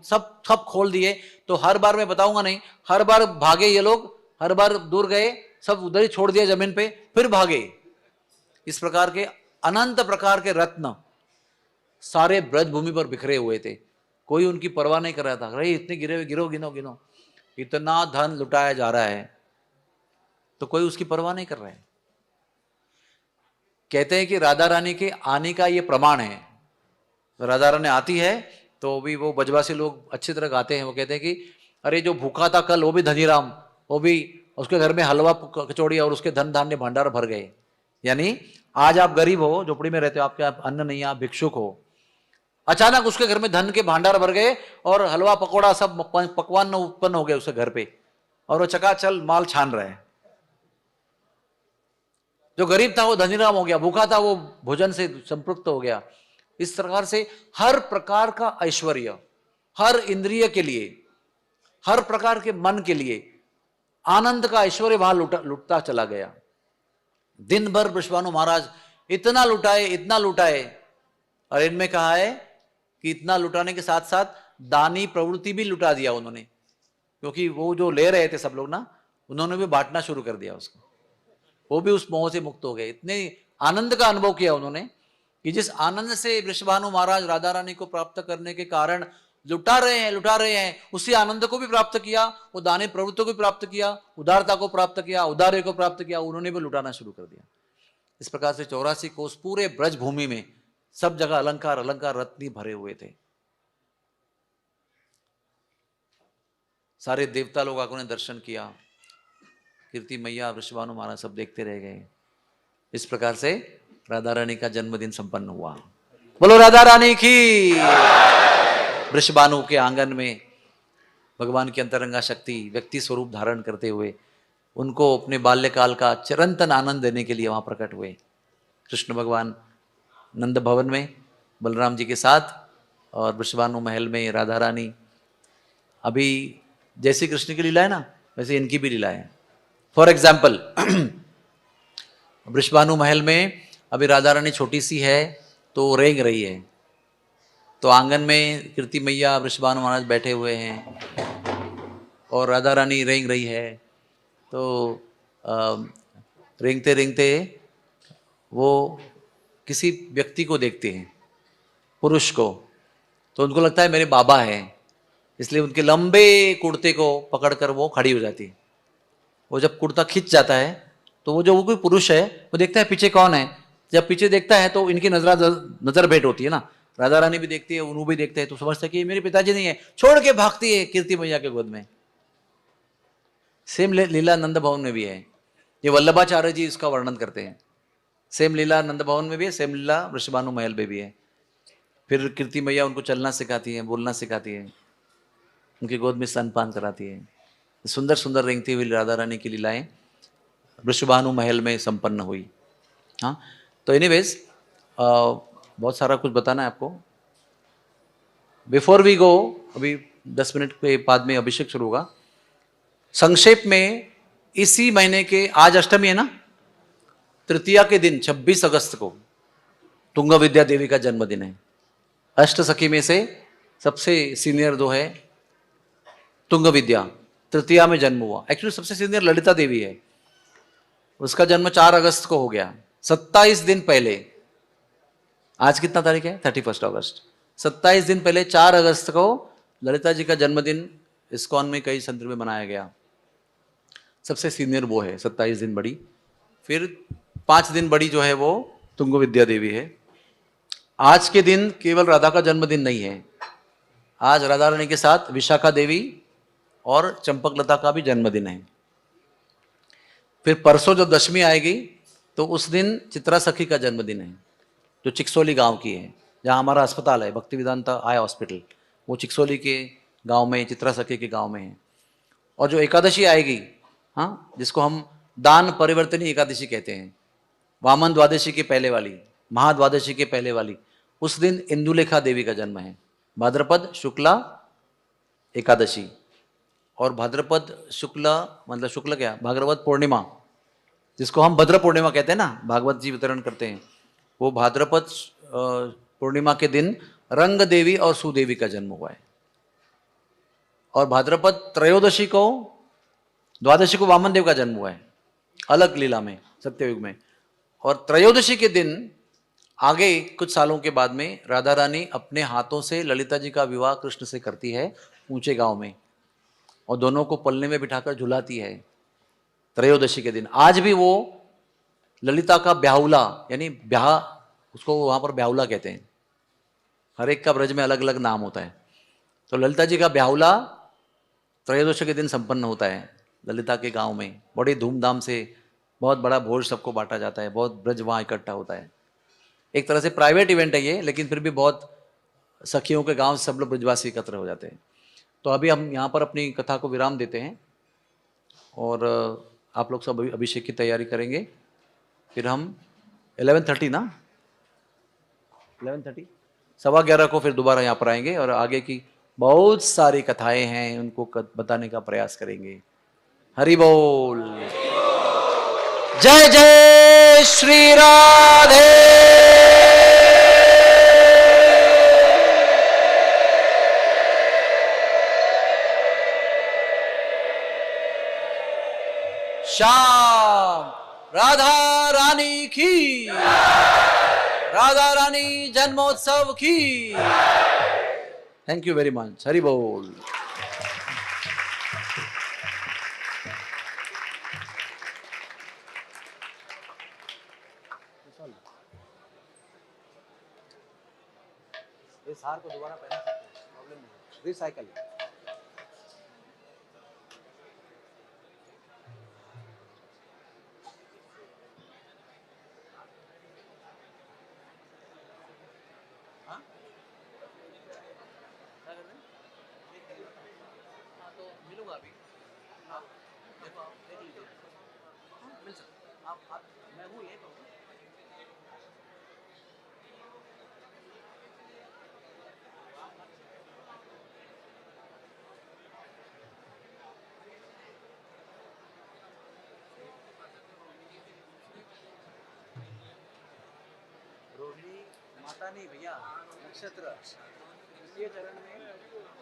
सब सब खोल दिए। तो हर बार, मैं बताऊंगा नहीं, हर बार भागे ये लोग, हर बार दूर गए, सब उधर ही छोड़ दिया जमीन पे, फिर भागे। इस प्रकार के अनंत प्रकार के रत्न सारे ब्रजभूमि पर बिखरे हुए थे, कोई उनकी परवाह नहीं कर रहा था। अरे इतने गिरे हुए, गिरो, गिनो गिनो, इतना धन लुटाया जा रहा है, तो कोई उसकी परवाह नहीं कर रहा है। कहते हैं कि राधा रानी के आने का ये प्रमाण है। राधा रानी आती है तो भी वो ब्रजवासी लोग अच्छी तरह गाते हैं, वो कहते हैं कि अरे जो भूखा था कल वो भी धनीराम, वो भी, उसके घर में हलवा कचौड़ी और उसके धन धान्य भंडार भर गए। यानी आज आप गरीब हो, झोपड़ी में रहते हो, आपके अन्न नहीं है, आप भिक्षुक हो, अचानक उसके घर में धन के भंडार भर गए और हलवा पकौड़ा सब पकवान उत्पन्न हो गए उसके घर पे, और वो चकाचल माल छान रहे हैं। जो गरीब था वो धनीराम हो गया, भूखा था वो भोजन से संपृक्त हो गया। इस प्रकार से हर प्रकार का ऐश्वर्य, हर इंद्रिय के लिए, हर प्रकार के मन के लिए आनंद का ऐश्वर्य वहां लुटता चला गया। दिन भर वृषभानु महाराज इतना लुटाए, इतना लुटाए, और इनमें कहा है कि इतना लुटाने के साथ साथ दानी प्रवृत्ति भी लुटा दिया उन्होंने, क्योंकि वो जो ले रहे थे सब लोग ना, उन्होंने भी बांटना शुरू कर दिया उसको, वो भी उस मोह से मुक्त हो गए। इतने आनंद का अनुभव किया उन्होंने कि जिस आनंद से वृषभानु महाराज राधा रानी को प्राप्त करने के कारण लुटा रहे हैं, उसी आनंद को भी प्राप्त किया, वो दानी प्रवृत्ति को भी प्राप्त किया, उदारता को प्राप्त किया, उदार्य को प्राप्त किया, उन्होंने भी लुटाना शुरू कर दिया। इस प्रकार से 84 कोस पूरे ब्रज भूमि में सब जगह अलंकार अलंकार रत्नी भरे हुए थे। सारे देवता लोग आकर ने दर्शन किया, कीर्ति मैया, वृषभानु महाराज सब देखते रह गए। इस प्रकार से राधा रानी का जन्मदिन संपन्न हुआ। बोलो राधा रानी की। वृषभानु के आंगन में भगवान की अंतरंगा शक्ति व्यक्ति स्वरूप धारण करते हुए उनको अपने बाल्यकाल का चिरंतन आनंद देने के लिए वहां प्रकट हुए। कृष्ण भगवान नंद भवन में बलराम जी के साथ, और वृषभानु महल में राधा रानी। अभी जैसे कृष्ण की लीला है ना, वैसे इनकी भी लीला है। फॉर एग्जाम्पल, वृषभानु महल में अभी राधा रानी छोटी सी है तो रेंग रही है, तो आंगन में कीर्ति मैया, वृषभानु महाराज बैठे हुए हैं और राधा रानी रेंग रही है। तो रेंगते रेंगते वो किसी व्यक्ति को देखते हैं, पुरुष को, तो उनको लगता है मेरे बाबा हैं, इसलिए उनके लंबे कुर्ते को पकड़कर वो खड़ी हो जाती है। वो जब कुर्ता खिंच जाता है तो वो जो कोई पुरुष है वो देखता है पीछे कौन है। जब पीछे देखता है तो इनकी नजर भेंट होती है ना, राधा रानी भी देखती है, उन्हों भी देखते हैं, तो समझता है कि ये मेरे पिताजी नहीं है, छोड़ के भागती है कीर्ति मैया के गोद में। सेम लीला नंद भवन में भी है। ये वल्लभाचार्य जी इसका वर्णन करते हैं। सेम लीला नंद भवन में भी है, सेम लीला वृषभानु महल में भी है। फिर कीर्ति मैया उनको चलना सिखाती है, बोलना सिखाती है, उनकी गोद में स्तनपान कराती है। सुंदर सुंदर रेंगती हुई राधा रानी की लीलाएं वृषभानु महल में संपन्न हुई। हाँ, तो एनीवेज बहुत सारा कुछ बताना है आपको। बिफोर वी गो, अभी 10 मिनट के बाद में अभिषेक शुरू होगा। संक्षेप में, इसी महीने के, आज अष्टमी है ना, तृतीया के दिन 26 अगस्त को तुंग विद्या देवी का जन्मदिन है। अष्ट सखी में से सबसे सीनियर जो है तुंग विद्या, तृतीया में जन्म हुआ। एक्चुअली सबसे सीनियर ललिता देवी है, उसका जन्म 4 अगस्त को हो गया। 27 दिन पहले, आज कितना तारीख है, 31 अगस्त, 27 दिन पहले 4 अगस्त को ललिता जी का जन्मदिन इस्कॉन में कई संदर्भ में मनाया गया। सबसे सीनियर वो है, 27 दिन बड़ी। फिर 5 दिन बड़ी जो है वो तुंग विद्या देवी है। आज के दिन केवल राधा का जन्मदिन नहीं है, आज राधा रानी के साथ विशाखा देवी और चंपकलता का भी जन्मदिन है। फिर परसों जब दशमी आएगी तो उस दिन चित्रा सखी का जन्मदिन है, जो चिकसोली गांव की है, जहां हमारा अस्पताल है, भक्ति वेदांता आई हॉस्पिटल, वो चिकसोली के गांव में, चित्रा सखी के गांव में है। और जो एकादशी आएगी, हाँ, जिसको हम दान परिवर्तनी एकादशी कहते हैं, वामन द्वादशी के पहले वाली, महाद्वादशी के पहले वाली, उस दिन इंदुलेखा देवी का जन्म है, भाद्रपद शुक्ला एकादशी। और भाद्रपद शुक्ला मतलब शुक्ल क्या, भाद्रपद पूर्णिमा, जिसको हम भद्र पूर्णिमा कहते हैं ना, भागवत जी वितरण करते हैं, वो भाद्रपद पूर्णिमा के दिन रंग देवी और सुदेवी का जन्म हुआ है। और भाद्रपद त्रयोदशी को, द्वादशी को वामन देव का जन्म हुआ है, अलग लीला में, सत्ययुग में। और त्रयोदशी के दिन आगे कुछ सालों के बाद में राधा रानी अपने हाथों से ललिता जी का विवाह कृष्ण से करती है ऊंचे गांव में, और दोनों को पलने में बिठाकर झुलाती है त्रयोदशी के दिन। आज भी वो ललिता का ब्याहुला, यानी ब्याह, उसको वहां पर ब्याहुला कहते हैं, हर एक का ब्रज में अलग अलग नाम होता है। तो ललिता जी का ब्याहुला त्रयोदशी के दिन संपन्न होता है ललिता के गांव में, बड़ी धूमधाम से, बहुत बड़ा भोज सबको बांटा जाता है, बहुत ब्रज वहां इकट्ठा होता है। एक तरह से प्राइवेट इवेंट है ये, लेकिन फिर भी बहुत सखियों के गांव से सब लोग ब्रजवासी एकत्र हो जाते हैं। तो अभी हम यहाँ पर अपनी कथा को विराम देते हैं, और आप लोग सब अभिषेक की तैयारी करेंगे। फिर हम 11:30 ना, 11:30 11:15 को फिर दोबारा यहाँ पर आएंगे, और आगे की बहुत सारी कथाएं हैं उनको बताने का प्रयास करेंगे। हरि बोल। जय जय श्री राधे। श्याम राधा रानी की, राधा रानी जन्मोत्सव की। Thank you very much. Hari बोल। इस हार को दोबारा पहना सकते हैं, प्रॉब्लम नहीं, रिसाइकल। तो मिलूंगा अभी, आप देखो, आप देख लीजिए, मिल सकता आप मैं हूँ ये तो। रोहिणी माता नहीं भैया, नक्षत्र। द्वितीय चरण में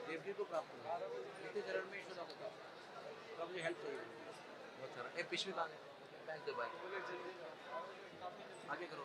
देवजी को प्राप्त हुआ, तृतीय चरण में यशोदा को प्राप्त हुआ। तो मुझे हेल्प चाहिए बहुत सारा। ए पिछली बात, थैंक यू भाई, आगे करो।